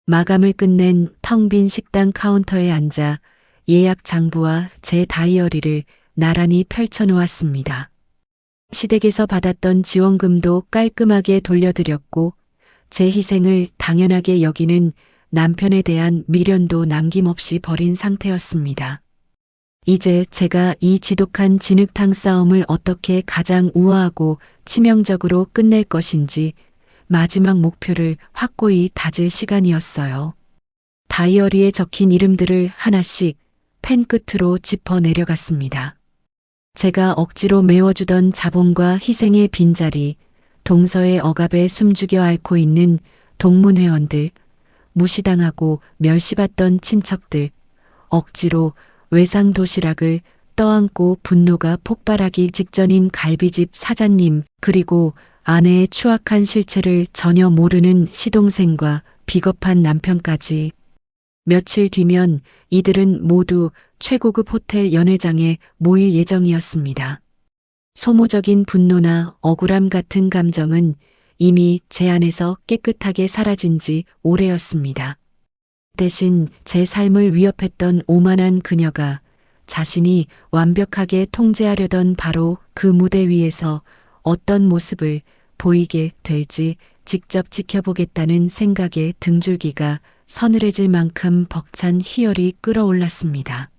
마감을 끝낸 텅 빈 식당 카운터에 앉아 예약 장부와 제 다이어리를 나란히 펼쳐놓았습니다. 시댁에서 받았던 지원금도 깔끔하게 돌려드렸고 제 희생을 당연하게 여기는 남편에 대한 미련도 남김없이 버린 상태였습니다. 이제 제가 이 지독한 진흙탕 싸움을 어떻게 가장 우아하고 치명적으로 끝낼 것인지 마지막 목표를 확고히 다질 시간이었어요. 다이어리에 적힌 이름들을 하나씩 펜 끝으로 짚어 내려갔습니다. 제가 억지로 메워주던 자본과 희생의 빈자리, 동서의 억압에 숨죽여 앓고 있는 동문회원들, 무시당하고 멸시받던 친척들, 억지로 외상 도시락을 떠안고 분노가 폭발하기 직전인 갈비집 사장님, 그리고 아내의 추악한 실체를 전혀 모르는 시동생과 비겁한 남편까지. 며칠 뒤면 이들은 모두 최고급 호텔 연회장에 모일 예정이었습니다. 소모적인 분노나 억울함 같은 감정은 이미 제 안에서 깨끗하게 사라진 지 오래였습니다. 대신 제 삶을 위협했던 오만한 그녀가 자신이 완벽하게 통제하려던 바로 그 무대 위에서 어떤 모습을 보이게 될지 직접 지켜보겠다는 생각에 등줄기가 서늘해질 만큼 벅찬 희열이 끌어올랐습니다.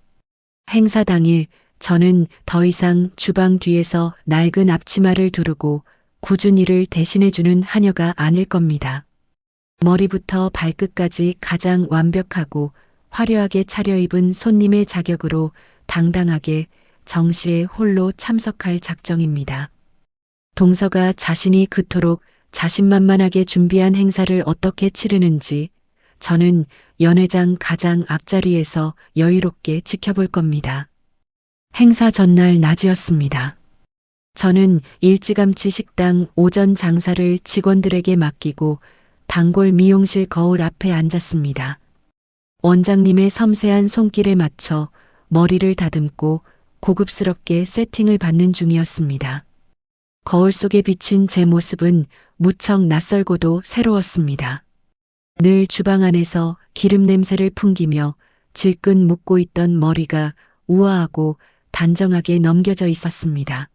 행사 당일 저는 더 이상 주방 뒤에서 낡은 앞치마를 두르고 꾸준히를 대신해주는 하녀가 아닐 겁니다. 머리부터 발끝까지 가장 완벽하고 화려하게 차려입은 손님의 자격으로 당당하게 정시에 홀로 참석할 작정입니다. 동서가 자신이 그토록 자신만만하게 준비한 행사를 어떻게 치르는지 저는 연회장 가장 앞자리에서 여유롭게 지켜볼 겁니다. 행사 전날 낮이었습니다. 저는 일찌감치 식당 오전 장사를 직원들에게 맡기고 단골 미용실 거울 앞에 앉았습니다. 원장님의 섬세한 손길에 맞춰 머리를 다듬고 고급스럽게 세팅을 받는 중이었습니다. 거울 속에 비친 제 모습은 무척 낯설고도 새로웠습니다. 늘 주방 안에서 기름 냄새를 풍기며 질끈 묶고 있던 머리가 우아하고 단정하게 넘겨져 있었습니다.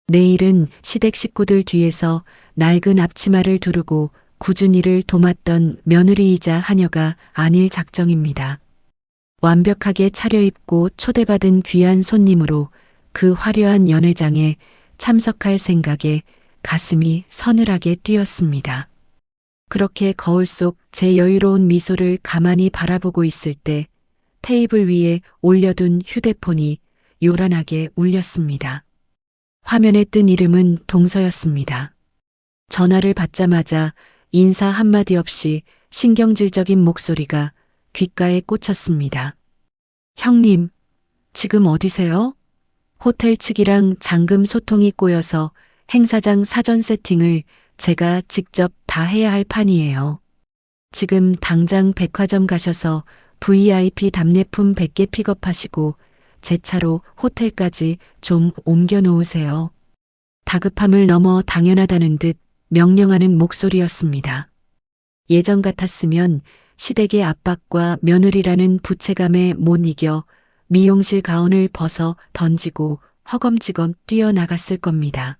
내일은 시댁 식구들 뒤에서 낡은 앞치마를 두르고 꾸준히를 도맡던 며느리이자 하녀가 아닐 작정입니다. 완벽하게 차려입고 초대받은 귀한 손님으로 그 화려한 연회장에 참석할 생각에 가슴이 서늘하게 뛰었습니다. 그렇게 거울 속 제 여유로운 미소를 가만히 바라보고 있을 때 테이블 위에 올려둔 휴대폰이 요란하게 울렸습니다. 화면에 뜬 이름은 동서였습니다. 전화를 받자마자 인사 한마디 없이 신경질적인 목소리가 귓가에 꽂혔습니다. 형님, 지금 어디세요? 호텔 측이랑 잠금 소통이 꼬여서 행사장 사전 세팅을 제가 직접 다 해야 할 판이에요. 지금 당장 백화점 가셔서 VIP 답례품 100개 픽업하시고 제 차로 호텔까지 좀 옮겨 놓으세요. 다급함을 넘어 당연하다는 듯 명령하는 목소리였습니다. 예전 같았으면 시댁의 압박과 며느리라는 부채감에 못 이겨 미용실 가운을 벗어 던지고 허검지검 뛰어나갔을 겁니다.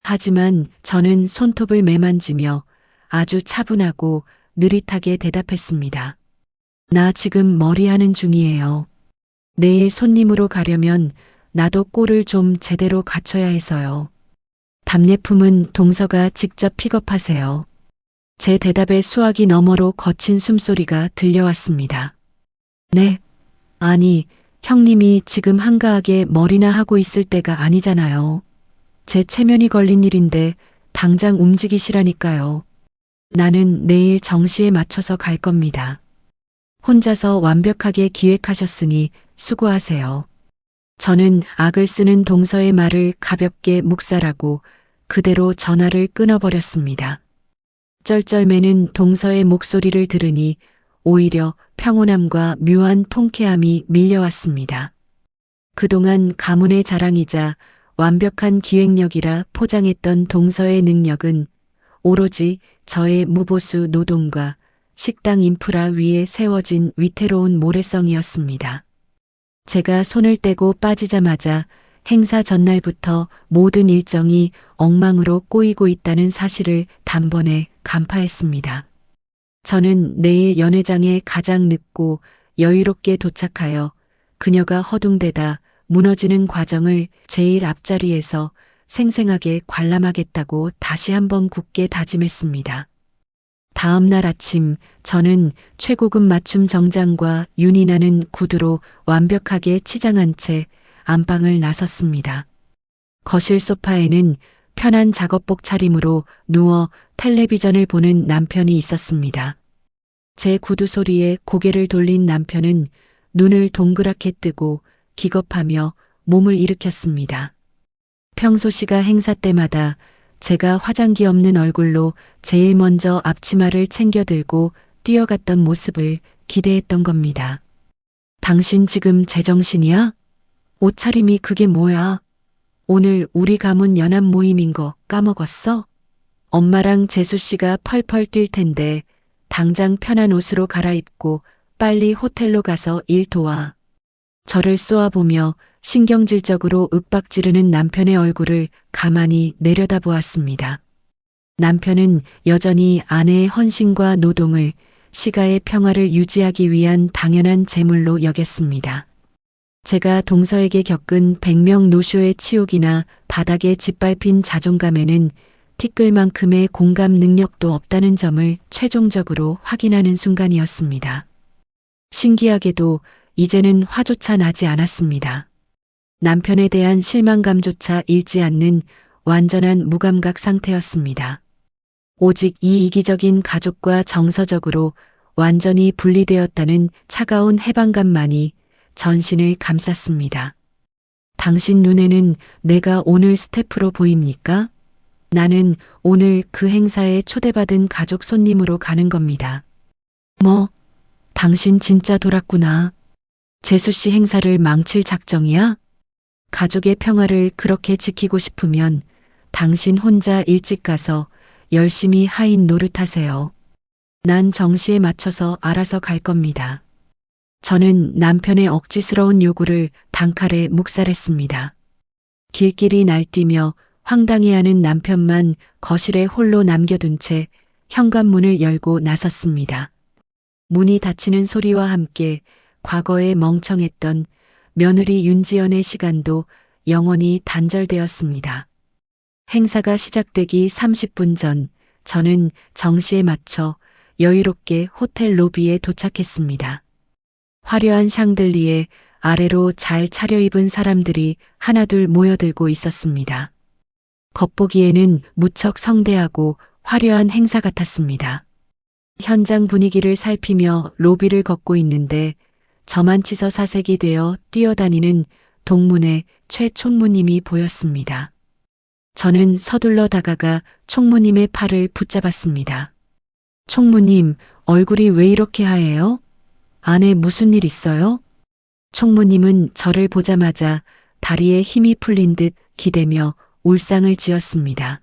하지만 저는 손톱을 매만지며 아주 차분하고 느릿하게 대답했습니다. 나 지금 머리하는 중이에요. 내일 손님으로 가려면 나도 꼴을 좀 제대로 갖춰야 해서요. 답례품은 동서가 직접 픽업하세요. 제 대답에 수화기 너머로 거친 숨소리가 들려왔습니다. 네, 아니, 형님이 지금 한가하게 머리나 하고 있을 때가 아니잖아요. 제 체면이 걸린 일인데 당장 움직이시라니까요. 나는 내일 정시에 맞춰서 갈 겁니다. 혼자서 완벽하게 기획하셨으니 수고하세요. 저는 악을 쓰는 동서의 말을 가볍게 묵살하고 그대로 전화를 끊어버렸습니다. 쩔쩔매는 동서의 목소리를 들으니 오히려 평온함과 묘한 통쾌함이 밀려왔습니다. 그동안 가문의 자랑이자 완벽한 기획력이라 포장했던 동서의 능력은 오로지 저의 무보수 노동과 식당 인프라 위에 세워진 위태로운 모래성이었습니다. 제가 손을 떼고 빠지자마자 행사 전날부터 모든 일정이 엉망으로 꼬이고 있다는 사실을 단번에 간파했습니다. 저는 내일 연회장에 가장 늦고 여유롭게 도착하여 그녀가 허둥대다 무너지는 과정을 제일 앞자리에서 생생하게 관람하겠다고 다시 한번 굳게 다짐했습니다. 다음 날 아침 저는 최고급 맞춤 정장과 윤이 나는 구두로 완벽하게 치장한 채 안방을 나섰습니다. 거실 소파에는 편한 작업복 차림으로 누워 텔레비전을 보는 남편이 있었습니다. 제 구두 소리에 고개를 돌린 남편은 눈을 동그랗게 뜨고 기겁하며 몸을 일으켰습니다. 평소시가 행사 때마다 제가 화장기 없는 얼굴로 제일 먼저 앞치마를 챙겨 들고 뛰어갔던 모습을 기대했던 겁니다. 당신 지금 제정신이야? 옷차림이 그게 뭐야? 오늘 우리 가문 연합 모임인 거 까먹었어? 엄마랑 재수 씨가 펄펄 뛸 텐데 당장 편한 옷으로 갈아입고 빨리 호텔로 가서 일 도와. 저를 쏘아보며 신경질적으로 윽박지르는 남편의 얼굴을 가만히 내려다보았습니다. 남편은 여전히 아내의 헌신과 노동을 시가의 평화를 유지하기 위한 당연한 재물로 여겼습니다. 제가 동서에게 겪은 100명 노쇼의 치욕이나 바닥에 짓밟힌 자존감에는 티끌만큼의 공감 능력도 없다는 점을 최종적으로 확인하는 순간이었습니다. 신기하게도 이제는 화조차 나지 않았습니다. 남편에 대한 실망감조차 잃지 않는 완전한 무감각 상태였습니다. 오직 이 이기적인 가족과 정서적으로 완전히 분리되었다는 차가운 해방감만이 전신을 감쌌습니다. 당신 눈에는 내가 오늘 스태프로 보입니까? 나는 오늘 그 행사에 초대받은 가족 손님으로 가는 겁니다. 뭐? 당신 진짜 돌았구나. 재수 씨 행사를 망칠 작정이야? 가족의 평화를 그렇게 지키고 싶으면 당신 혼자 일찍 가서 열심히 하인 노릇하세요. 난 정시에 맞춰서 알아서 갈 겁니다. 저는 남편의 억지스러운 요구를 단칼에 묵살했습니다. 길길이 날뛰며 황당해하는 남편만 거실에 홀로 남겨둔 채 현관문을 열고 나섰습니다. 문이 닫히는 소리와 함께 과거에 멍청했던 며느리 윤지연의 시간도 영원히 단절되었습니다. 행사가 시작되기 30분 전 저는 정시에 맞춰 여유롭게 호텔 로비에 도착했습니다. 화려한 샹들리에 아래로 잘 차려입은 사람들이 하나둘 모여들고 있었습니다. 겉보기에는 무척 성대하고 화려한 행사 같았습니다. 현장 분위기를 살피며 로비를 걷고 있는데 저만 치서사색이 되어 뛰어다니는 동문회 최 총무님이 보였습니다. 저는 서둘러 다가가 총무님의 팔을 붙잡았습니다. 총무님, 얼굴이 왜 이렇게 하얘요? 안에 무슨 일 있어요? 총무님은 저를 보자마자 다리에 힘이 풀린 듯 기대며 울상을 지었습니다.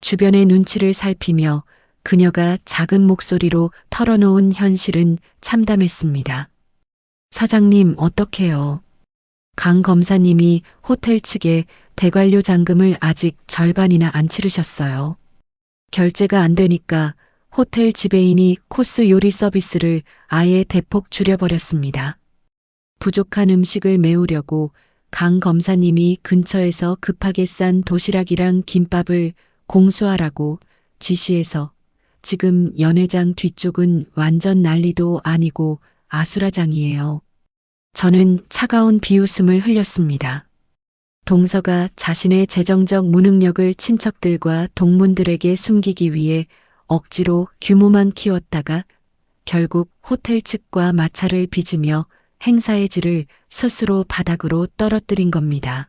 주변의 눈치를 살피며 그녀가 작은 목소리로 털어놓은 현실은 참담했습니다. 사장님, 어떡해요? 강 검사님이 호텔 측에 대관료 잔금을 아직 절반이나 안 치르셨어요. 결제가 안 되니까 호텔 지배인이 코스 요리 서비스를 아예 대폭 줄여버렸습니다. 부족한 음식을 메우려고 강 검사님이 근처에서 급하게 싼 도시락이랑 김밥을 공수하라고 지시해서 지금 연회장 뒤쪽은 완전 난리도 아니고 아수라장이에요. 저는 차가운 비웃음을 흘렸습니다. 동서가 자신의 재정적 무능력을 친척들과 동문들에게 숨기기 위해 억지로 규모만 키웠다가 결국 호텔 측과 마찰을 빚으며 행사의 질을 스스로 바닥으로 떨어뜨린 겁니다.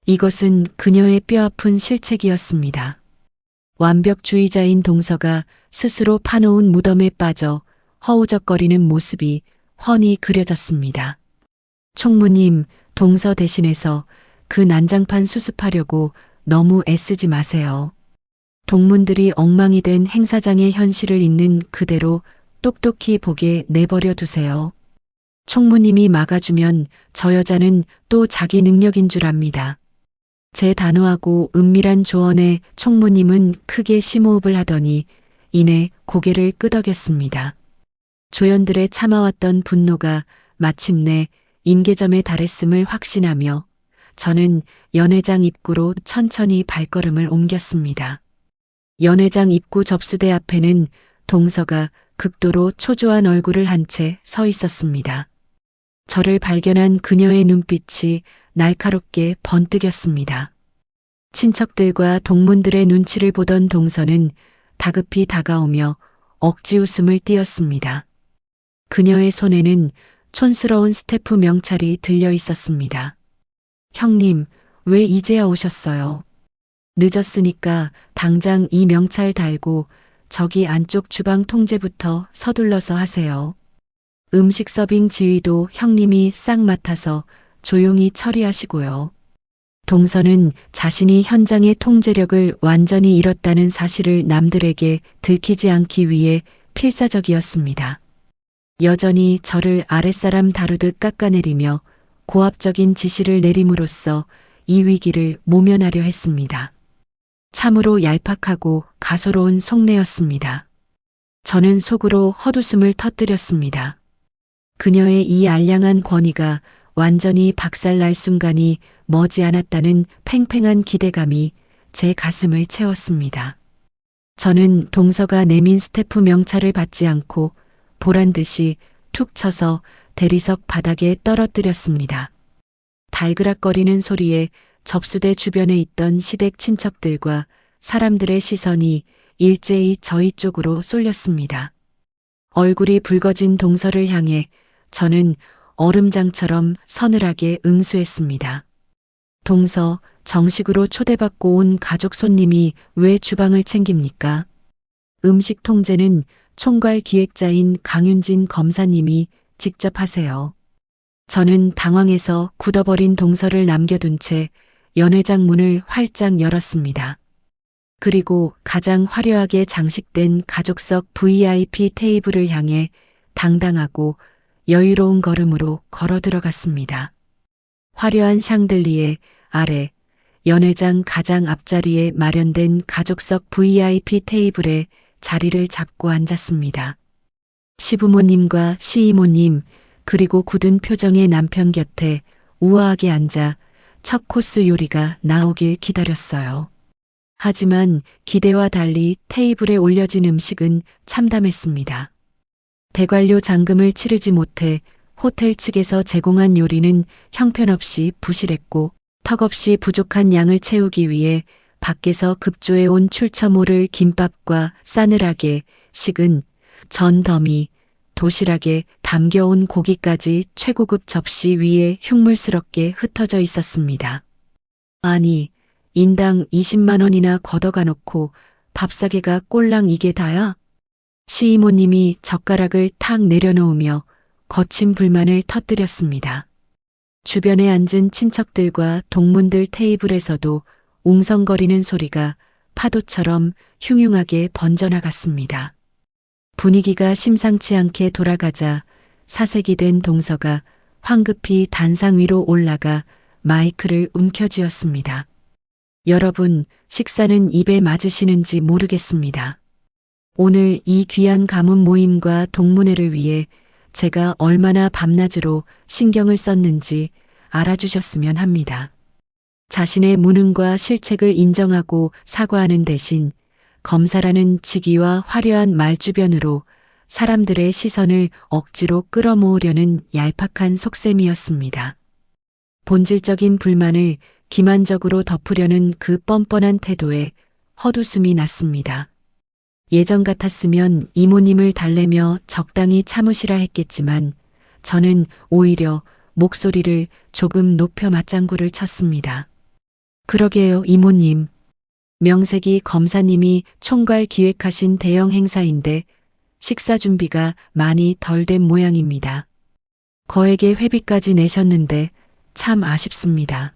이것은 그녀의 뼈아픈 실책이었습니다. 완벽주의자인 동서가 스스로 파놓은 무덤에 빠져 허우적거리는 모습이 훤히 그려졌습니다. 총무님, 동서 대신해서 그 난장판 수습하려고 너무 애쓰지 마세요. 동문들이 엉망이 된 행사장의 현실을 있는 그대로 똑똑히 보게 내버려 두세요. 총무님이 막아주면 저 여자는 또 자기 능력인 줄 압니다. 제 단호하고 은밀한 조언에 총무님은 크게 심호흡을 하더니 이내 고개를 끄덕였습니다. 조연들의 참아왔던 분노가 마침내 임계점에 달했음을 확신하며 저는 연회장 입구로 천천히 발걸음을 옮겼습니다. 연회장 입구 접수대 앞에는 동서가 극도로 초조한 얼굴을 한 채 서 있었습니다. 저를 발견한 그녀의 눈빛이 날카롭게 번뜩였습니다. 친척들과 동문들의 눈치를 보던 동서는 다급히 다가오며 억지 웃음을 띄었습니다. 그녀의 손에는 촌스러운 스태프 명찰이 들려 있었습니다. 형님, 왜 이제야 오셨어요? 늦었으니까 당장 이 명찰 달고 저기 안쪽 주방 통제부터 서둘러서 하세요. 음식 서빙 지휘도 형님이 싹 맡아서 조용히 처리하시고요. 동서는 자신이 현장의 통제력을 완전히 잃었다는 사실을 남들에게 들키지 않기 위해 필사적이었습니다. 여전히 저를 아랫사람 다루듯 깎아내리며 고압적인 지시를 내림으로써 이 위기를 모면하려 했습니다. 참으로 얄팍하고 가소로운 속내였습니다. 저는 속으로 헛웃음을 터뜨렸습니다. 그녀의 이 알량한 권위가 완전히 박살날 순간이 머지않았다는 팽팽한 기대감이 제 가슴을 채웠습니다. 저는 동서가 내민 스태프 명찰을 받지 않고 보란듯이 툭 쳐서 대리석 바닥에 떨어뜨렸습니다. 달그락거리는 소리에 접수대 주변에 있던 시댁 친척들과 사람들의 시선이 일제히 저희 쪽으로 쏠렸습니다. 얼굴이 붉어진 동서를 향해 저는 얼음장처럼 서늘하게 응수했습니다. 동서, 정식으로 초대받고 온 가족 손님이 왜 주방을 챙깁니까? 음식 통제는 총괄 기획자인 강윤진 검사님이 직접 하세요. 저는 당황해서 굳어버린 동서를 남겨둔 채 연회장 문을 활짝 열었습니다. 그리고 가장 화려하게 장식된 가족석 VIP 테이블을 향해 당당하고 여유로운 걸음으로 걸어 들어갔습니다. 화려한 샹들리에 아래 연회장 가장 앞자리에 마련된 가족석 VIP 테이블에 자리를 잡고 앉았습니다. 시부모님과 시이모님 그리고 굳은 표정의 남편 곁에 우아하게 앉아 첫 코스 요리가 나오길 기다렸어요. 하지만 기대와 달리 테이블에 올려진 음식은 참담했습니다. 대관료 잔금을 치르지 못해 호텔 측에서 제공한 요리는 형편없이 부실했고 턱없이 부족한 양을 채우기 위해 밖에서 급조해 온 출처모를 김밥과 싸늘하게 식은 전 더미, 도시락에 담겨온 고기까지 최고급 접시 위에 흉물스럽게 흩어져 있었습니다. 아니, 인당 20만 원이나 걷어가 놓고 밥싸개가 꼴랑 이게 다야? 시이모님이 젓가락을 탁 내려놓으며 거친 불만을 터뜨렸습니다. 주변에 앉은 친척들과 동문들 테이블에서도 웅성거리는 소리가 파도처럼 흉흉하게 번져나갔습니다. 분위기가 심상치 않게 돌아가자 사색이 된 동서가 황급히 단상 위로 올라가 마이크를 움켜쥐었습니다. 여러분, 식사는 입에 맞으시는지 모르겠습니다. 오늘 이 귀한 가문 모임과 동문회를 위해 제가 얼마나 밤낮으로 신경을 썼는지 알아주셨으면 합니다. 자신의 무능과 실책을 인정하고 사과하는 대신 검사라는 직위와 화려한 말주변으로 사람들의 시선을 억지로 끌어모으려는 얄팍한 속셈이었습니다. 본질적인 불만을 기만적으로 덮으려는 그 뻔뻔한 태도에 헛웃음이 났습니다. 예전 같았으면 이모님을 달래며 적당히 참으시라 했겠지만 저는 오히려 목소리를 조금 높여 맞장구를 쳤습니다. 그러게요, 이모님. 명색이 검사님이 총괄 기획하신 대형 행사인데 식사 준비가 많이 덜 된 모양입니다. 거액의 회비까지 내셨는데 참 아쉽습니다.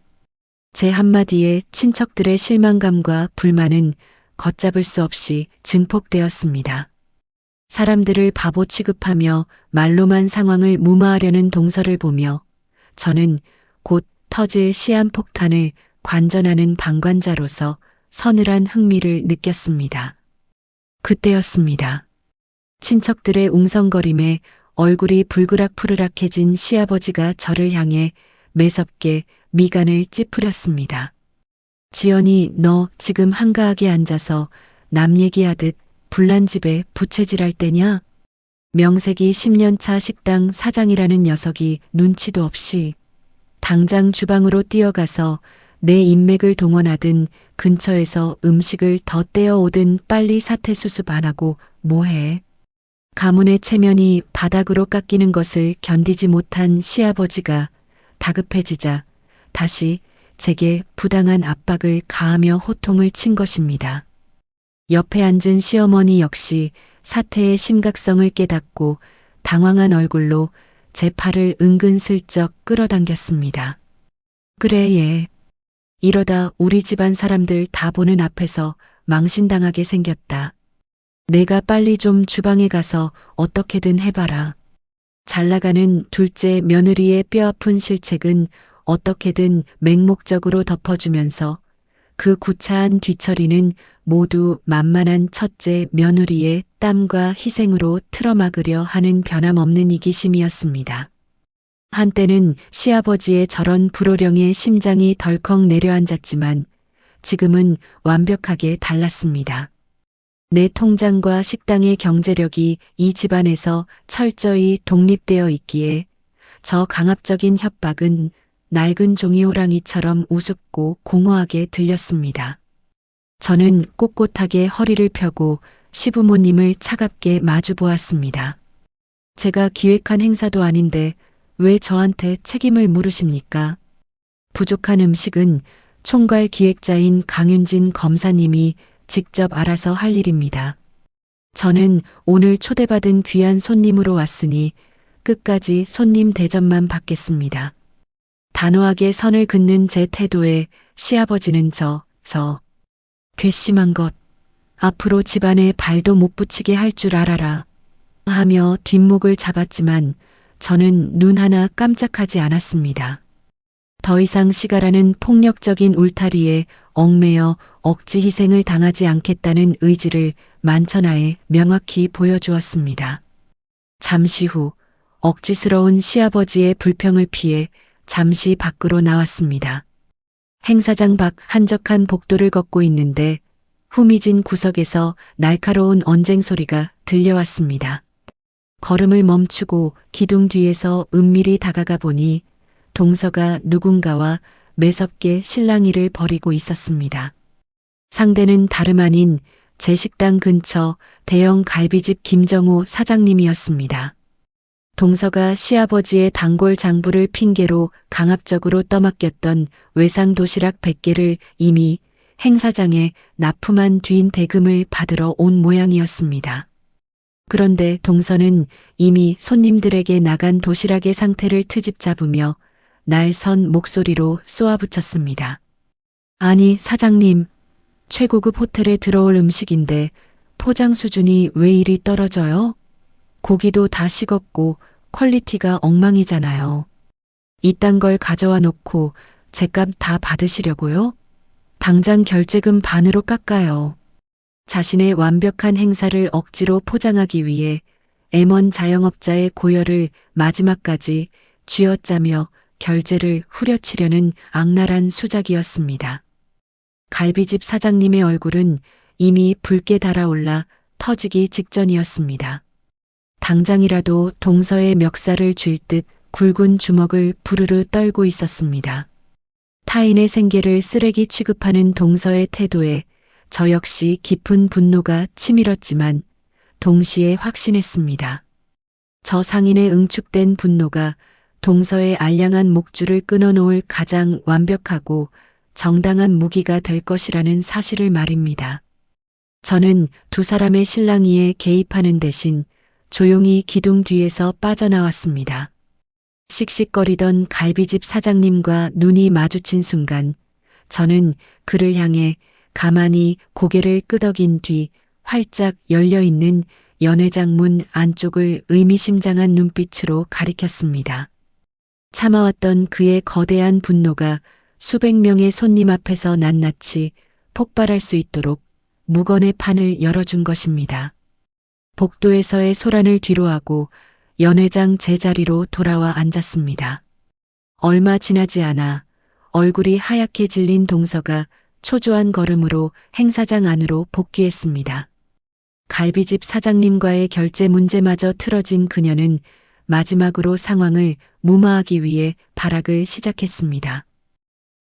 제 한마디에 친척들의 실망감과 불만은 걷잡을 수 없이 증폭되었습니다. 사람들을 바보 취급하며 말로만 상황을 무마하려는 동서를 보며 저는 곧 터질 시한폭탄을 관전하는 방관자로서 서늘한 흥미를 느꼈습니다. 그때였습니다. 친척들의 웅성거림에 얼굴이 불그락푸르락해진 시아버지가 저를 향해 매섭게 미간을 찌푸렸습니다. 지연이, 너 지금 한가하게 앉아서 남 얘기하듯 불난 집에 부채질할 때냐? 명색이 10년차 식당 사장이라는 녀석이 눈치도 없이 당장 주방으로 뛰어가서 내 인맥을 동원하든 근처에서 음식을 더 떼어오든 빨리 사태 수습 안 하고 뭐해? 가문의 체면이 바닥으로 깎이는 것을 견디지 못한 시아버지가 다급해지자 다시 제게 부당한 압박을 가하며 호통을 친 것입니다. 옆에 앉은 시어머니 역시 사태의 심각성을 깨닫고 당황한 얼굴로 제 팔을 은근슬쩍 끌어당겼습니다. 그래, 얘. 이러다 우리 집안 사람들 다 보는 앞에서 망신당하게 생겼다. 내가 빨리 좀 주방에 가서 어떻게든 해봐라. 잘나가는 둘째 며느리의 뼈아픈 실책은 어떻게든 맹목적으로 덮어주면서 그 구차한 뒤처리는 모두 만만한 첫째 며느리의 땀과 희생으로 틀어막으려 하는 변함없는 이기심이었습니다. 한때는 시아버지의 저런 불호령에 심장이 덜컥 내려앉았지만 지금은 완벽하게 달랐습니다. 내 통장과 식당의 경제력이 이 집안에서 철저히 독립되어 있기에 저 강압적인 협박은 낡은 종이 호랑이처럼 우습고 공허하게 들렸습니다. 저는 꼿꼿하게 허리를 펴고 시부모님을 차갑게 마주 보았습니다. 제가 기획한 행사도 아닌데 왜 저한테 책임을 물으십니까? 부족한 음식은 총괄 기획자인 강윤진 검사님이 직접 알아서 할 일입니다. 저는 오늘 초대받은 귀한 손님으로 왔으니 끝까지 손님 대접만 받겠습니다. 단호하게 선을 긋는 제 태도에 시아버지는 괘씸한 것, 앞으로 집안에 발도 못 붙이게 할 줄 알아라 하며 뒷목을 잡았지만 저는 눈 하나 깜짝하지 않았습니다. 더 이상 시가라는 폭력적인 울타리에 얽매여 억지 희생을 당하지 않겠다는 의지를 만천하에 명확히 보여주었습니다. 잠시 후 억지스러운 시아버지의 불평을 피해 잠시 밖으로 나왔습니다. 행사장 밖 한적한 복도를 걷고 있는데 후미진 구석에서 날카로운 언쟁 소리가 들려왔습니다. 걸음을 멈추고 기둥 뒤에서 은밀히 다가가 보니 동서가 누군가와 매섭게 실랑이를 벌이고 있었습니다. 상대는 다름 아닌 제 식당 근처 대형 갈비집 김정호 사장님이었습니다. 동서가 시아버지의 단골 장부를 핑계로 강압적으로 떠맡겼던 외상 도시락 100개를 이미 행사장에 납품한 뒤인 대금을 받으러 온 모양이었습니다. 그런데 동서는 이미 손님들에게 나간 도시락의 상태를 트집 잡으며 날선 목소리로 쏘아붙였습니다. 아니, 사장님, 최고급 호텔에 들어올 음식인데 포장 수준이 왜 이리 떨어져요? 고기도 다 식었고 퀄리티가 엉망이잖아요. 이딴 걸 가져와 놓고 제값 다 받으시려고요? 당장 결제금 반으로 깎아요. 자신의 완벽한 행사를 억지로 포장하기 위해 M1 자영업자의 고열을 마지막까지 쥐어짜며 결제를 후려치려는 악랄한 수작이었습니다. 갈비집 사장님의 얼굴은 이미 붉게 달아올라 터지기 직전이었습니다. 당장이라도 동서의 멱살을 쥘 듯 굵은 주먹을 부르르 떨고 있었습니다. 타인의 생계를 쓰레기 취급하는 동서의 태도에 저 역시 깊은 분노가 치밀었지만 동시에 확신했습니다. 저 상인의 응축된 분노가 동서의 알량한 목줄을 끊어놓을 가장 완벽하고 정당한 무기가 될 것이라는 사실을 말입니다. 저는 두 사람의 실랑이에 개입하는 대신 조용히 기둥 뒤에서 빠져나왔습니다. 씩씩거리던 갈비집 사장님과 눈이 마주친 순간 저는 그를 향해 가만히 고개를 끄덕인 뒤 활짝 열려있는 연회장 문 안쪽을 의미심장한 눈빛으로 가리켰습니다. 참아왔던 그의 거대한 분노가 수백 명의 손님 앞에서 낱낱이 폭발할 수 있도록 무건의 판을 열어준 것입니다. 복도에서의 소란을 뒤로하고 연회장 제자리로 돌아와 앉았습니다. 얼마 지나지 않아 얼굴이 하얗게 질린 동서가 초조한 걸음으로 행사장 안으로 복귀했습니다. 갈비집 사장님과의 결제 문제마저 틀어진 그녀는 마지막으로 상황을 무마하기 위해 발악을 시작했습니다.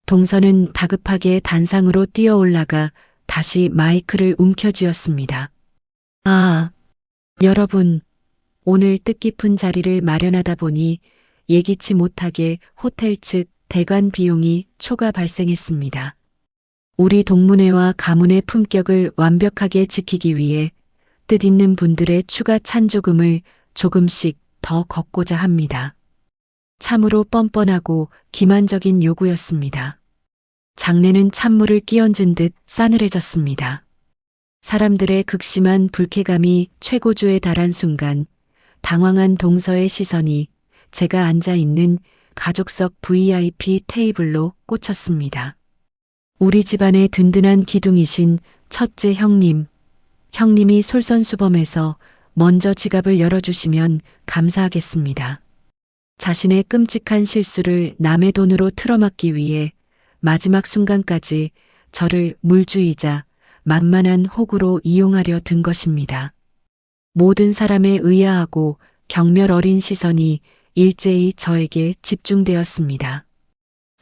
동서는 다급하게 단상으로 뛰어 올라가 다시 마이크를 움켜쥐었습니다. 아, 여러분, 오늘 뜻깊은 자리를 마련하다 보니 예기치 못하게 호텔 측 대관 비용이 초과 발생했습니다. 우리 동문회와 가문의 품격을 완벽하게 지키기 위해 뜻있는 분들의 추가 찬조금을 조금씩 더 걷고자 합니다. 참으로 뻔뻔하고 기만적인 요구였습니다. 장내는 찬물을 끼얹은 듯 싸늘해졌습니다. 사람들의 극심한 불쾌감이 최고조에 달한 순간 당황한 동서의 시선이 제가 앉아 있는 가족석 VIP 테이블로 꽂혔습니다. 우리 집안의 든든한 기둥이신 첫째 형님, 형님이 솔선수범해서 먼저 지갑을 열어주시면 감사하겠습니다. 자신의 끔찍한 실수를 남의 돈으로 틀어막기 위해 마지막 순간까지 저를 물주이자 만만한 호구로 이용하려 든 것입니다. 모든 사람의 의아하고 경멸 어린 시선이 일제히 저에게 집중되었습니다.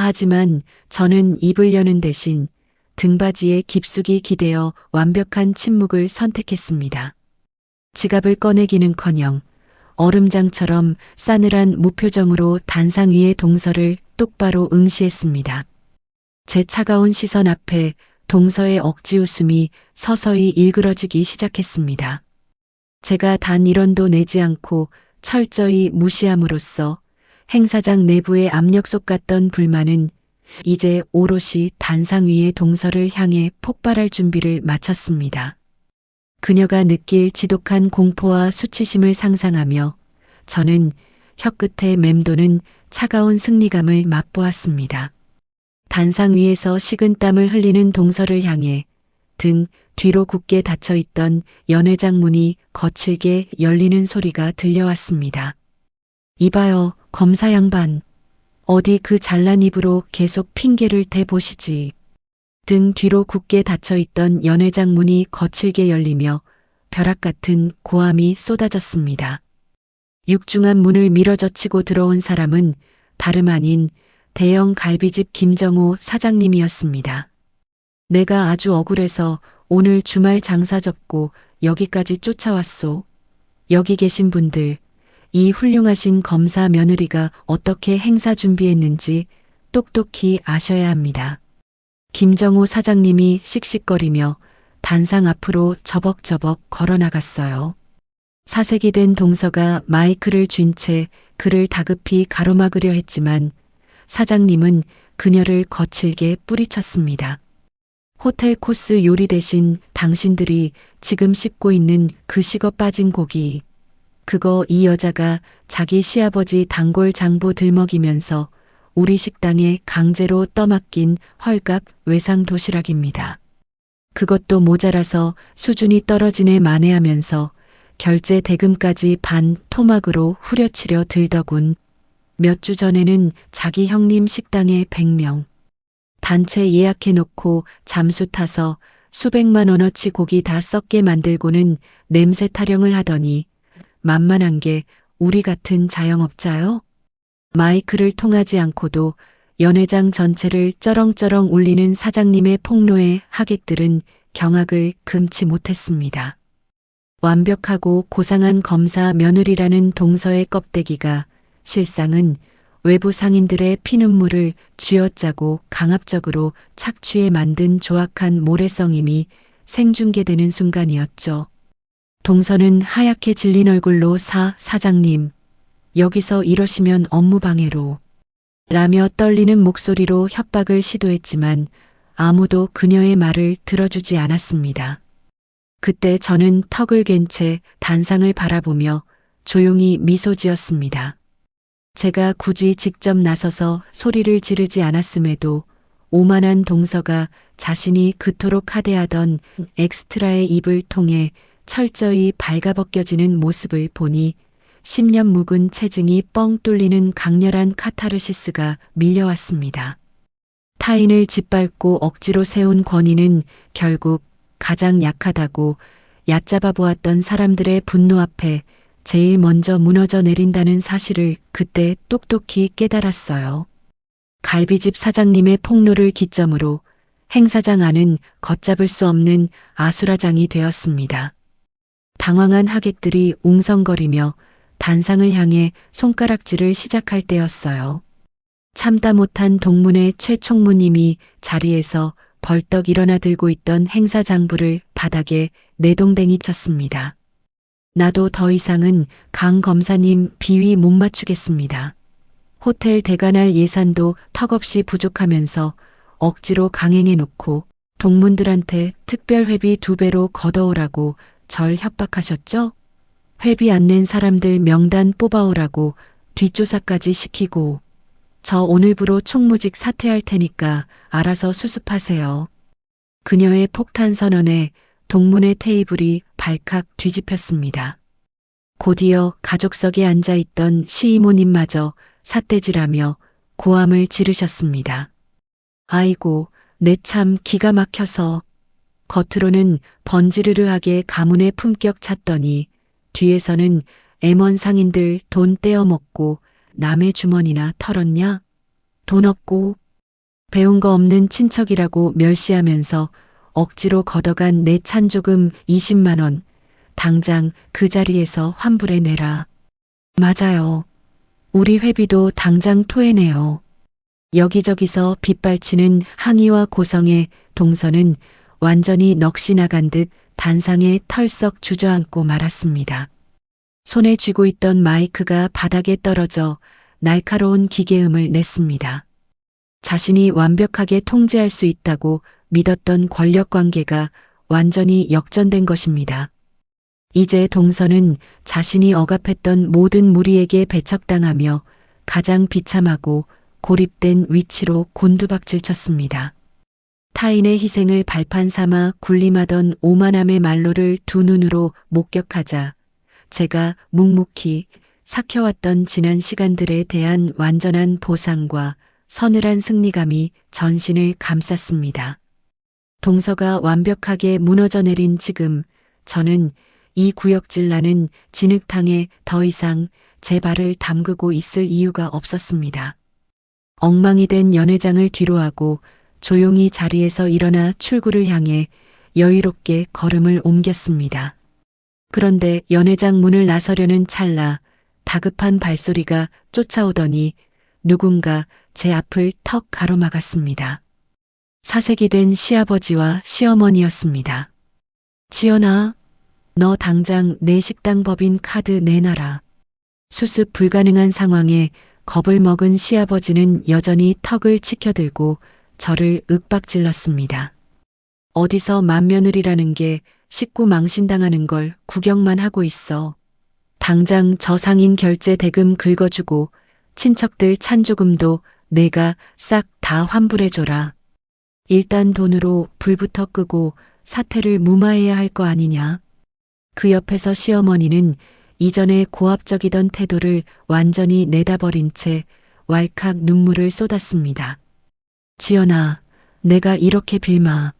하지만 저는 입을 여는 대신 등받이에 깊숙이 기대어 완벽한 침묵을 선택했습니다. 지갑을 꺼내기는커녕 얼음장처럼 싸늘한 무표정으로 단상 위의 동서를 똑바로 응시했습니다. 제 차가운 시선 앞에 동서의 억지 웃음이 서서히 일그러지기 시작했습니다. 제가 단 1원도 내지 않고 철저히 무시함으로써 행사장 내부의 압력 속 같던 불만은 이제 오롯이 단상 위의 동서를 향해 폭발할 준비를 마쳤습니다. 그녀가 느낄 지독한 공포와 수치심을 상상하며 저는 혀끝에 맴도는 차가운 승리감을 맛보았습니다. 단상 위에서 식은땀을 흘리는 동서를 향해 등 뒤로 굳게 닫혀있던 연회장 문이 거칠게 열리는 소리가 들려왔습니다. 이봐요, 검사 양반. 어디 그 잘난 입으로 계속 핑계를 대보시지. 등 뒤로 굳게 닫혀있던 연회장 문이 거칠게 열리며 벼락 같은 고함이 쏟아졌습니다. 육중한 문을 밀어젖히고 들어온 사람은 다름 아닌 대형 갈비집 김정호 사장님이었습니다. 내가 아주 억울해서 오늘 주말 장사 접고 여기까지 쫓아왔소. 여기 계신 분들, 이 훌륭하신 검사 며느리가 어떻게 행사 준비했는지 똑똑히 아셔야 합니다. 김정호 사장님이 씩씩거리며 단상 앞으로 저벅저벅 걸어나갔어요. 사색이 된 동서가 마이크를 쥔 채 그를 다급히 가로막으려 했지만 사장님은 그녀를 거칠게 뿌리쳤습니다. 호텔 코스 요리 대신 당신들이 지금 씹고 있는 그 식어 빠진 고기, 그거 이 여자가 자기 시아버지 단골 장부 들먹이면서 우리 식당에 강제로 떠맡긴 헐값 외상 도시락입니다. 그것도 모자라서 수준이 떨어지네 만회하면서 결제 대금까지 반 토막으로 후려치려 들더군. 몇 주 전에는 자기 형님 식당에 100명. 단체 예약해놓고 잠수 타서 수백만 원어치 고기 다 썩게 만들고는 냄새 타령을 하더니 만만한 게 우리 같은 자영업자요? 마이크를 통하지 않고도 연회장 전체를 쩌렁쩌렁 울리는 사장님의 폭로에 하객들은 경악을 금치 못했습니다. 완벽하고 고상한 검사 며느리라는 동서의 껍데기가 실상은 외부 상인들의 피눈물을 쥐어짜고 강압적으로 착취해 만든 조악한 모래성임이 생중계되는 순간이었죠. 동서는 하얗게 질린 얼굴로 사장님, 여기서 이러시면 업무방해로 라며 떨리는 목소리로 협박을 시도했지만 아무도 그녀의 말을 들어주지 않았습니다. 그때 저는 턱을 괸 채 단상을 바라보며 조용히 미소 지었습니다. 제가 굳이 직접 나서서 소리를 지르지 않았음에도 오만한 동서가 자신이 그토록 하대하던 엑스트라의 입을 통해 철저히 발가벗겨지는 모습을 보니 10년 묵은 체증이 뻥 뚫리는 강렬한 카타르시스가 밀려왔습니다. 타인을 짓밟고 억지로 세운 권위는 결국 가장 약하다고 얕잡아 보았던 사람들의 분노 앞에 제일 먼저 무너져 내린다는 사실을 그때 똑똑히 깨달았어요. 갈비집 사장님의 폭로를 기점으로 행사장 안은 걷잡을 수 없는 아수라장이 되었습니다. 당황한 하객들이 웅성거리며 단상을 향해 손가락질을 시작할 때였어요. 참다 못한 동문의 최총무님이 자리에서 벌떡 일어나 들고 있던 행사장부를 바닥에 내동댕이 쳤습니다. 나도 더 이상은 강 검사님 비위 못 맞추겠습니다. 호텔 대관할 예산도 턱없이 부족하면서 억지로 강행해 놓고 동문들한테 특별 회비 2배로 걷어오라고 절 협박하셨죠? 회비 안 낸 사람들 명단 뽑아오라고 뒷조사까지 시키고 저 오늘부로 총무직 사퇴할 테니까 알아서 수습하세요. 그녀의 폭탄 선언에 동문의 테이블이 발칵 뒤집혔습니다. 곧이어 가족석에 앉아있던 시이모님마저 삿대질하며 고함을 지르셨습니다. 아이고, 내 참 기가 막혀서. 겉으로는 번지르르하게 가문의 품격 찾더니 뒤에서는 M1 상인들 돈 떼어먹고 남의 주머니나 털었냐? 돈 없고 배운 거 없는 친척이라고 멸시하면서 억지로 걷어간 내 찬조금 20만 원 당장 그 자리에서 환불해 내라. 맞아요. 우리 회비도 당장 토해내요. 여기저기서 빗발치는 항의와 고성에 동서는 완전히 넋이 나간 듯 단상에 털썩 주저앉고 말았습니다. 손에 쥐고 있던 마이크가 바닥에 떨어져 날카로운 기계음을 냈습니다. 자신이 완벽하게 통제할 수 있다고 믿었던 권력관계가 완전히 역전된 것입니다. 이제 동서는 자신이 억압했던 모든 무리에게 배척당하며 가장 비참하고 고립된 위치로 곤두박질 쳤습니다. 타인의 희생을 발판 삼아 군림하던 오만함의 말로를 두 눈으로 목격하자 제가 묵묵히 삭혀왔던 지난 시간들에 대한 완전한 보상과 서늘한 승리감이 전신을 감쌌습니다. 동서가 완벽하게 무너져 내린 지금 저는 이 구역질나는 진흙탕에 더 이상 제 발을 담그고 있을 이유가 없었습니다. 엉망이 된 연회장을 뒤로하고 조용히 자리에서 일어나 출구를 향해 여유롭게 걸음을 옮겼습니다. 그런데 연회장 문을 나서려는 찰나 다급한 발소리가 쫓아오더니 누군가 제 앞을 턱 가로막았습니다. 사색이 된 시아버지와 시어머니였습니다. 지연아, 너 당장 내 식당 법인 카드 내놔라. 수습 불가능한 상황에 겁을 먹은 시아버지는 여전히 턱을 치켜들고 저를 윽박질렀습니다. 어디서 맏며느리라는 게 식구 망신당하는 걸 구경만 하고 있어. 당장 저 상인 결제 대금 긁어주고 친척들 찬조금도 내가 싹 다 환불해줘라. 일단 돈으로 불부터 끄고 사태를 무마해야 할 거 아니냐. 그 옆에서 시어머니는 이전에 고압적이던 태도를 완전히 내다버린 채 왈칵 눈물을 쏟았습니다. 지연아, 내가 이렇게 빌마.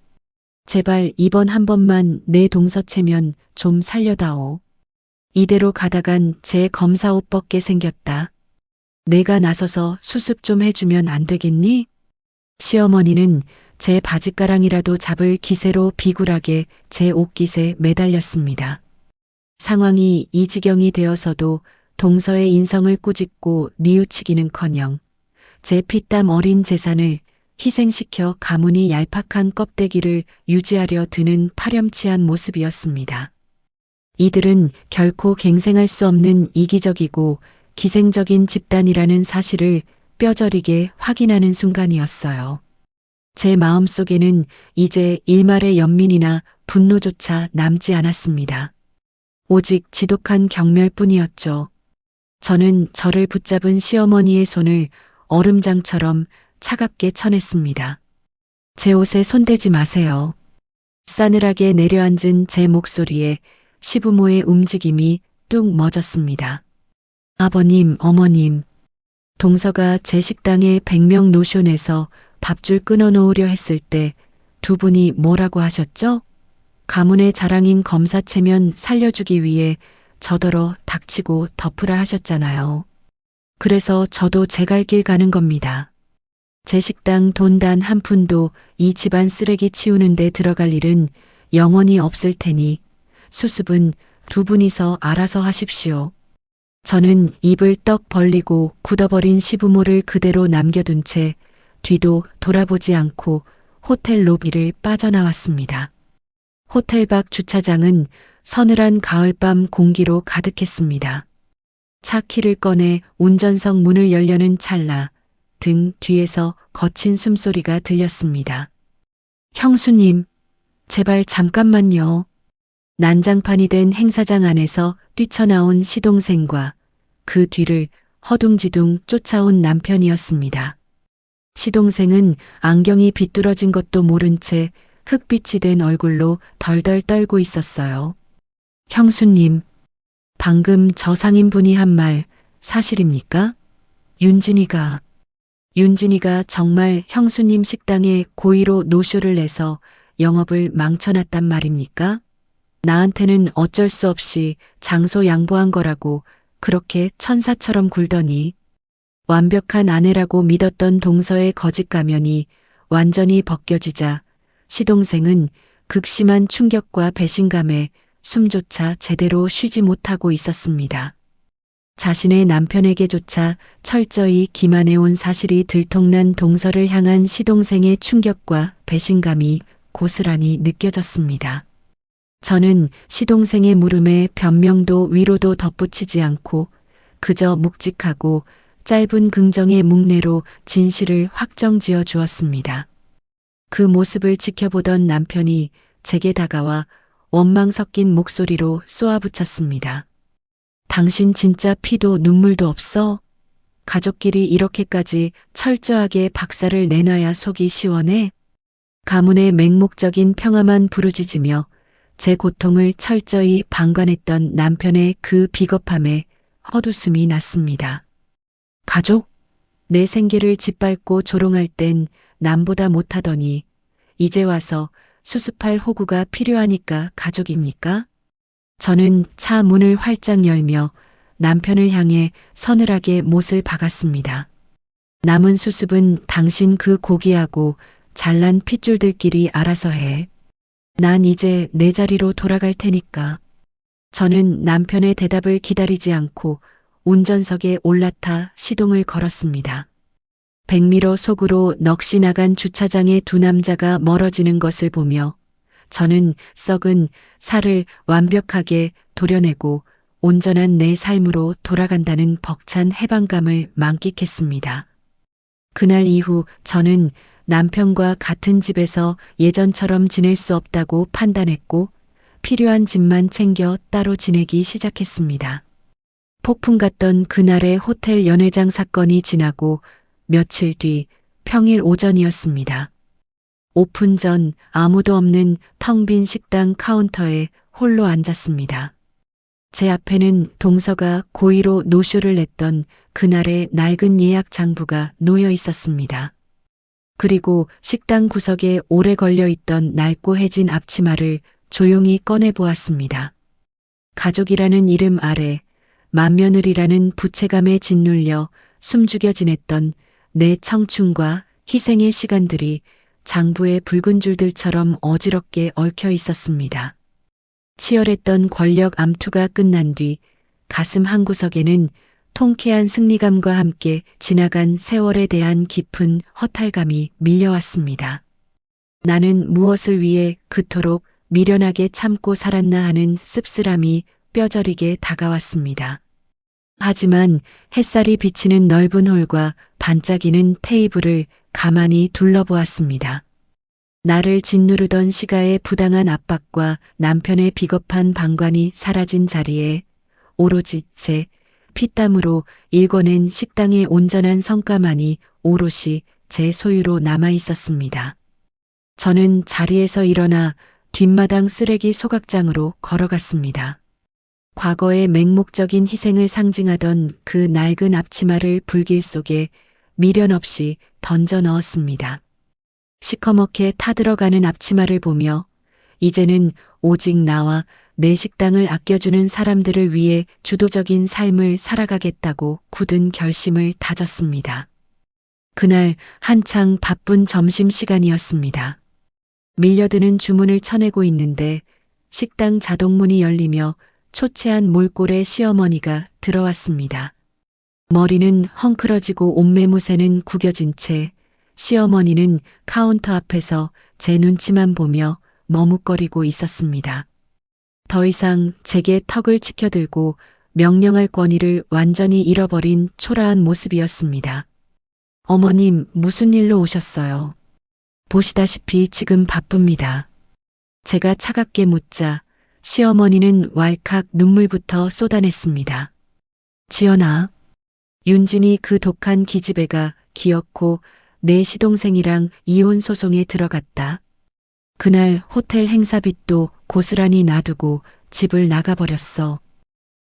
제발 이번 한 번만 내 동서체면 좀 살려다오. 이대로 가다간 제 검사 옷 벗게 생겼다. 내가 나서서 수습 좀 해주면 안 되겠니? 시어머니는 제 바짓가랑이라도 잡을 기세로 비굴하게 제 옷깃에 매달렸습니다. 상황이 이 지경이 되어서도 동서의 인성을 꾸짖고 뉘우치기는커녕 제 피땀 어린 재산을 희생시켜 가문이 얄팍한 껍데기를 유지하려 드는 파렴치한 모습이었습니다. 이들은 결코 갱생할 수 없는 이기적이고 기생적인 집단이라는 사실을 뼈저리게 확인하는 순간이었어요. 제 마음속에는 이제 일말의 연민이나 분노조차 남지 않았습니다. 오직 지독한 경멸뿐이었죠. 저는 저를 붙잡은 시어머니의 손을 얼음장처럼 차갑게 쳐냈습니다. 제 옷에 손대지 마세요. 싸늘하게 내려앉은 제 목소리에 시부모의 움직임이 뚝 멎었습니다. 아버님, 어머님. 동서가 제 식당에 100명 노쇼내서 밥줄 끊어놓으려 했을 때 두 분이 뭐라고 하셨죠? 가문의 자랑인 검사체면 살려주기 위해 저더러 닥치고 덮으라 하셨잖아요. 그래서 저도 제 갈 길 가는 겁니다. 제 식당 돈 단 한 푼도 이 집안 쓰레기 치우는데 들어갈 일은 영원히 없을 테니 수습은 두 분이서 알아서 하십시오. 저는 입을 떡 벌리고 굳어버린 시부모를 그대로 남겨둔 채 뒤도 돌아보지 않고 호텔 로비를 빠져나왔습니다. 호텔 밖 주차장은 서늘한 가을밤 공기로 가득했습니다. 차 키를 꺼내 운전석 문을 열려는 찰나 등 뒤에서 거친 숨소리가 들렸습니다. 형수님, 제발 잠깐만요. 난장판이 된 행사장 안에서 뛰쳐나온 시동생과 그 뒤를 허둥지둥 쫓아온 남편이었습니다. 시동생은 안경이 비뚤어진 것도 모른 채 흑빛이 된 얼굴로 덜덜 떨고 있었어요. 형수님, 방금 저 상인분이 한 말 사실입니까? 윤진이가 정말 형수님 식당에 고의로 노쇼를 내서 영업을 망쳐놨단 말입니까? 나한테는 어쩔 수 없이 장소 양보한 거라고 그렇게 천사처럼 굴더니 완벽한 아내라고 믿었던 동서의 거짓 가면이 완전히 벗겨지자 시동생은 극심한 충격과 배신감에 숨조차 제대로 쉬지 못하고 있었습니다. 자신의 남편에게조차 철저히 기만해온 사실이 들통난 동서를 향한 시동생의 충격과 배신감이 고스란히 느껴졌습니다. 저는 시동생의 물음에 변명도 위로도 덧붙이지 않고 그저 묵직하고 짧은 긍정의 묵내로 진실을 확정지어 주었습니다. 그 모습을 지켜보던 남편이 제게 다가와 원망 섞인 목소리로 쏘아붙였습니다. 당신 진짜 피도 눈물도 없어? 가족끼리 이렇게까지 철저하게 박살을 내놔야 속이 시원해? 가문의 맹목적인 평화만 부르짖으며 제 고통을 철저히 방관했던 남편의 그 비겁함에 헛웃음이 났습니다. 가족? 내 생계를 짓밟고 조롱할 땐 남보다 못하더니 이제 와서 수습할 호구가 필요하니까 가족입니까? 저는 차 문을 활짝 열며 남편을 향해 서늘하게 못을 박았습니다. 남은 수습은 당신 그 고귀하고 잘난 핏줄들끼리 알아서 해. 난 이제 내 자리로 돌아갈 테니까. 저는 남편의 대답을 기다리지 않고 운전석에 올라타 시동을 걸었습니다. 백미러 속으로 넋이 나간 주차장의 두 남자가 멀어지는 것을 보며 저는 썩은 살을 완벽하게 도려내고 온전한 내 삶으로 돌아간다는 벅찬 해방감을 만끽했습니다. 그날 이후 저는 남편과 같은 집에서 예전처럼 지낼 수 없다고 판단했고 필요한 집만 챙겨 따로 지내기 시작했습니다. 폭풍 같던 그날의 호텔 연회장 사건이 지나고 며칠 뒤 평일 오전이었습니다. 오픈 전 아무도 없는 텅 빈 식당 카운터에 홀로 앉았습니다. 제 앞에는 동서가 고의로 노쇼를 냈던 그날의 낡은 예약 장부가 놓여 있었습니다. 그리고 식당 구석에 오래 걸려 있던 낡고 해진 앞치마를 조용히 꺼내 보았습니다. 가족이라는 이름 아래 맏며느리라는 부채감에 짓눌려 숨죽여 지냈던 내 청춘과 희생의 시간들이 장부의 붉은 줄들처럼 어지럽게 얽혀 있었습니다. 치열했던 권력 암투가 끝난 뒤 가슴 한구석에는 통쾌한 승리감과 함께 지나간 세월에 대한 깊은 허탈감이 밀려왔습니다. 나는 무엇을 위해 그토록 미련하게 참고 살았나 하는 씁쓸함이 뼈저리게 다가왔습니다. 하지만 햇살이 비치는 넓은 홀과 반짝이는 테이블을 가만히 둘러보았습니다. 나를 짓누르던 시가의 부당한 압박과 남편의 비겁한 방관이 사라진 자리에 오로지 제 피땀으로 일궈낸 식당의 온전한 성과만이 오롯이 제 소유로 남아 있었습니다. 저는 자리에서 일어나 뒷마당 쓰레기 소각장으로 걸어갔습니다. 과거의 맹목적인 희생을 상징하던 그 낡은 앞치마를 불길 속에 미련 없이 던져 넣었습니다. 시커멓게 타들어가는 앞치마를 보며 이제는 오직 나와 내 식당을 아껴주는 사람들을 위해 주도적인 삶을 살아가겠다고 굳은 결심을 다졌습니다. 그날 한창 바쁜 점심시간이었습니다. 밀려드는 주문을 쳐내고 있는데 식당 자동문이 열리며 초췌한 몰골의 시어머니가 들어왔습니다. 머리는 헝클어지고 옷매무새는 구겨진 채 시어머니는 카운터 앞에서 제 눈치만 보며 머뭇거리고 있었습니다. 더 이상 제게 턱을 치켜들고 명령할 권위를 완전히 잃어버린 초라한 모습이었습니다. 어머님, 무슨 일로 오셨어요? 보시다시피 지금 바쁩니다. 제가 차갑게 묻자 시어머니는 왈칵 눈물부터 쏟아냈습니다. 지연아, 윤진이 그 독한 기집애가 기어코 내 시동생이랑 이혼 소송에 들어갔다. 그날 호텔 행사빚도 고스란히 놔두고 집을 나가버렸어.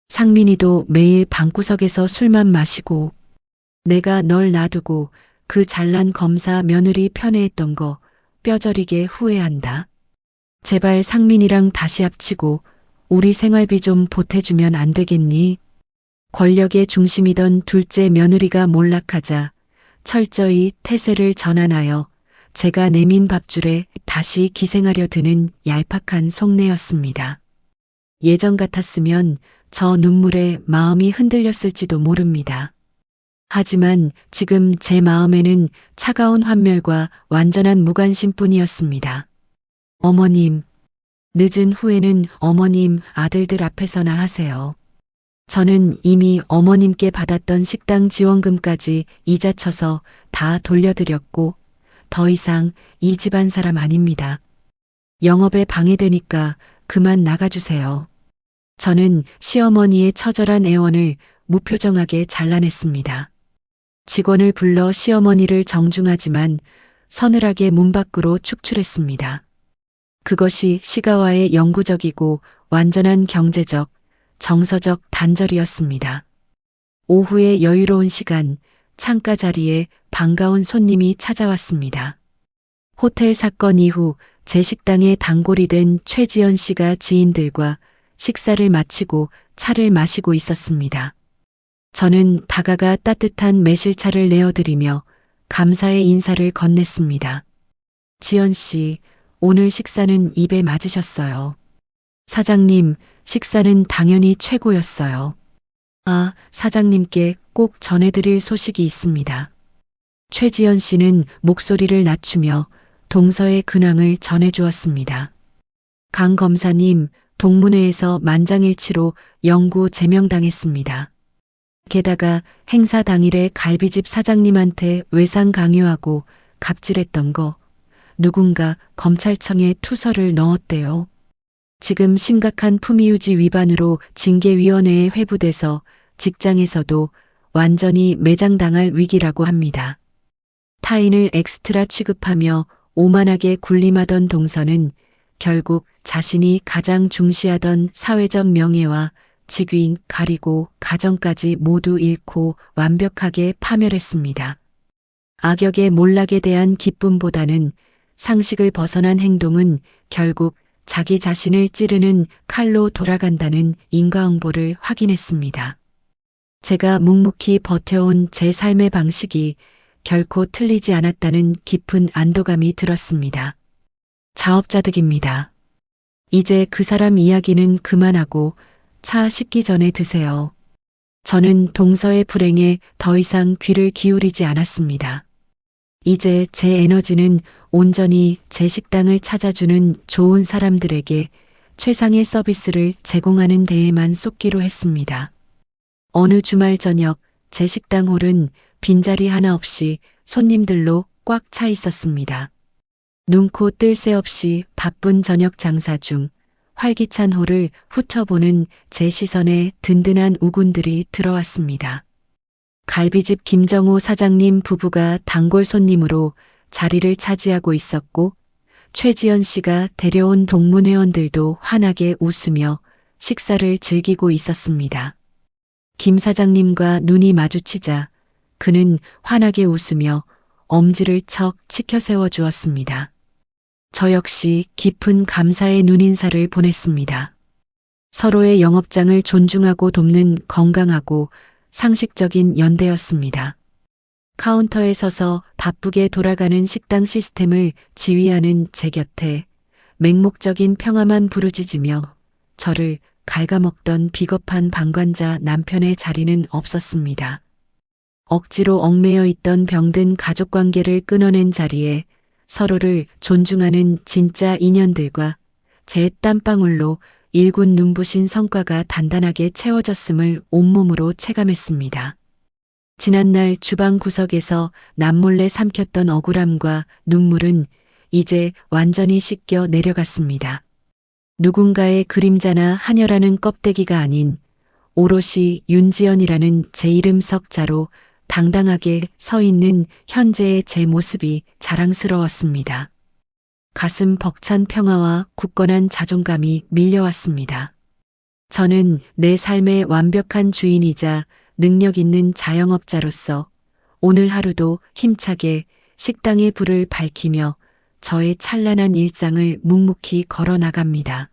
상민이도 매일 방구석에서 술만 마시고 내가 널 놔두고 그 잘난 검사 며느리 편애했던 거 뼈저리게 후회한다. 제발 상민이랑 다시 합치고 우리 생활비 좀 보태주면 안 되겠니? 권력의 중심이던 둘째 며느리가 몰락하자 철저히 태세를 전환하여 제가 내민 밥줄에 다시 기생하려 드는 얄팍한 속내였습니다. 예전 같았으면 저 눈물에 마음이 흔들렸을지도 모릅니다. 하지만 지금 제 마음에는 차가운 환멸과 완전한 무관심뿐이었습니다. 어머님, 늦은 후회는 어머님 아들들 앞에서나 하세요. 저는 이미 어머님께 받았던 식당 지원금까지 이자 쳐서 다 돌려드렸고 더 이상 이 집안 사람 아닙니다. 영업에 방해되니까 그만 나가주세요. 저는 시어머니의 처절한 애원을 무표정하게 잘라냈습니다. 직원을 불러 시어머니를 정중하지만 서늘하게 문 밖으로 축출했습니다. 그것이 시가와의 영구적이고 완전한 경제적, 정서적 단절이었습니다. 오후의 여유로운 시간, 창가 자리에 반가운 손님이 찾아왔습니다. 호텔 사건 이후 제 식당에 단골이 된 최지연 씨가 지인들과 식사를 마치고 차를 마시고 있었습니다. 저는 다가가 따뜻한 매실차를 내어드리며 감사의 인사를 건넸습니다. 지연 씨, 오늘 식사는 입에 맞으셨어요. 사장님, 식사는 당연히 최고였어요. 아, 사장님께 꼭 전해드릴 소식이 있습니다. 최지연 씨는 목소리를 낮추며 동서의 근황을 전해주었습니다. 강 검사님, 동문회에서 만장일치로 영구 제명당했습니다. 게다가 행사 당일에 갈비집 사장님한테 외상 강요하고 갑질했던 거 누군가 검찰청에 투서를 넣었대요. 지금 심각한 품위유지 위반으로 징계위원회에 회부돼서 직장에서도 완전히 매장당할 위기라고 합니다. 타인을 엑스트라 취급하며 오만하게 군림하던 동서는 결국 자신이 가장 중시하던 사회적 명예와 직위인 가리고 가정까지 모두 잃고 완벽하게 파멸했습니다. 악역의 몰락에 대한 기쁨보다는 상식을 벗어난 행동은 결국 자기 자신을 찌르는 칼로 돌아간다는 인과응보를 확인했습니다. 제가 묵묵히 버텨온 제 삶의 방식이 결코 틀리지 않았다는 깊은 안도감이 들었습니다. 자업자득입니다. 이제 그 사람 이야기는 그만하고 차 식기 전에 드세요. 저는 동서의 불행에 더 이상 귀를 기울이지 않았습니다. 이제 제 에너지는 온전히 제 식당을 찾아주는 좋은 사람들에게 최상의 서비스를 제공하는 데에만 쏟기로 했습니다. 어느 주말 저녁 제 식당 홀은 빈자리 하나 없이 손님들로 꽉 차 있었습니다. 눈코 뜰 새 없이 바쁜 저녁 장사 중 활기찬 홀을 훑어보는 제 시선에 든든한 우군들이 들어왔습니다. 갈비집 김정호 사장님 부부가 단골 손님으로 자리를 차지하고 있었고 최지연 씨가 데려온 동문회원들도 환하게 웃으며 식사를 즐기고 있었습니다. 김 사장님과 눈이 마주치자 그는 환하게 웃으며 엄지를 척 치켜 세워 주었습니다. 저 역시 깊은 감사의 눈인사를 보냈습니다. 서로의 영업장을 존중하고 돕는 건강하고 상식적인 연대였습니다. 카운터에 서서 바쁘게 돌아가는 식당 시스템을 지휘하는 제 곁에 맹목적인 평화만 부르짖으며 저를 갉아먹던 비겁한 방관자 남편의 자리는 없었습니다. 억지로 얽매여 있던 병든 가족관계를 끊어낸 자리에 서로를 존중하는 진짜 인연들과 제 땀방울로 일군 눈부신 성과가 단단하게 채워졌음을 온몸으로 체감했습니다. 지난날 주방 구석에서 남몰래 삼켰던 억울함과 눈물은 이제 완전히 씻겨 내려갔습니다. 누군가의 그림자나 하녀라는 껍데기가 아닌 오롯이 윤지연이라는 제 이름 석자로 당당하게 서 있는 현재의 제 모습이 자랑스러웠습니다. 가슴 벅찬 평화와 굳건한 자존감이 밀려왔습니다. 저는 내 삶의 완벽한 주인이자 능력 있는 자영업자로서 오늘 하루도 힘차게 식당의 불을 밝히며 저의 찬란한 일상을 묵묵히 걸어 나갑니다.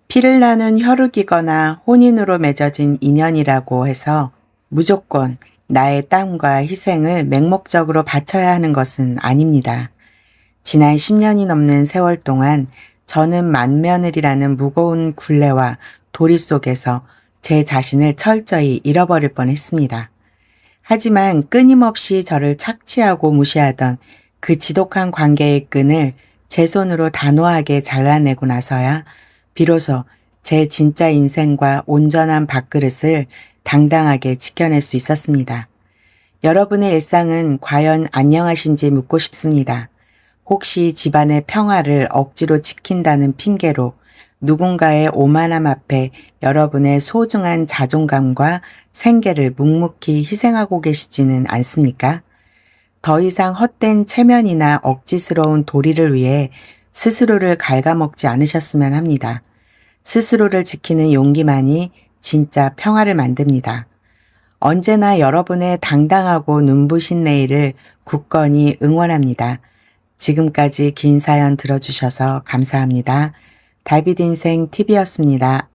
피를 나눈 혈육이거나 혼인으로 맺어진 인연이라고 해서 무조건 나의 땀과 희생을 맹목적으로 바쳐야 하는 것은 아닙니다. 지난 10년이 넘는 세월 동안 저는 맏며느리라는 무거운 굴레와 도리 속에서 제 자신을 철저히 잃어버릴 뻔했습니다. 하지만 끊임없이 저를 착취하고 무시하던 그 지독한 관계의 끈을 제 손으로 단호하게 잘라내고 나서야 비로소 제 진짜 인생과 온전한 밥그릇을 당당하게 지켜낼 수 있었습니다. 여러분의 일상은 과연 안녕하신지 묻고 싶습니다. 혹시 집안의 평화를 억지로 지킨다는 핑계로 누군가의 오만함 앞에 여러분의 소중한 자존감과 생계를 묵묵히 희생하고 계시지는 않습니까? 더 이상 헛된 체면이나 억지스러운 도리를 위해 스스로를 갉아먹지 않으셨으면 합니다. 스스로를 지키는 용기만이 진짜 평화를 만듭니다. 언제나 여러분의 당당하고 눈부신 내일을 굳건히 응원합니다. 지금까지 긴 사연 들어주셔서 감사합니다. 달빛인생 TV였습니다.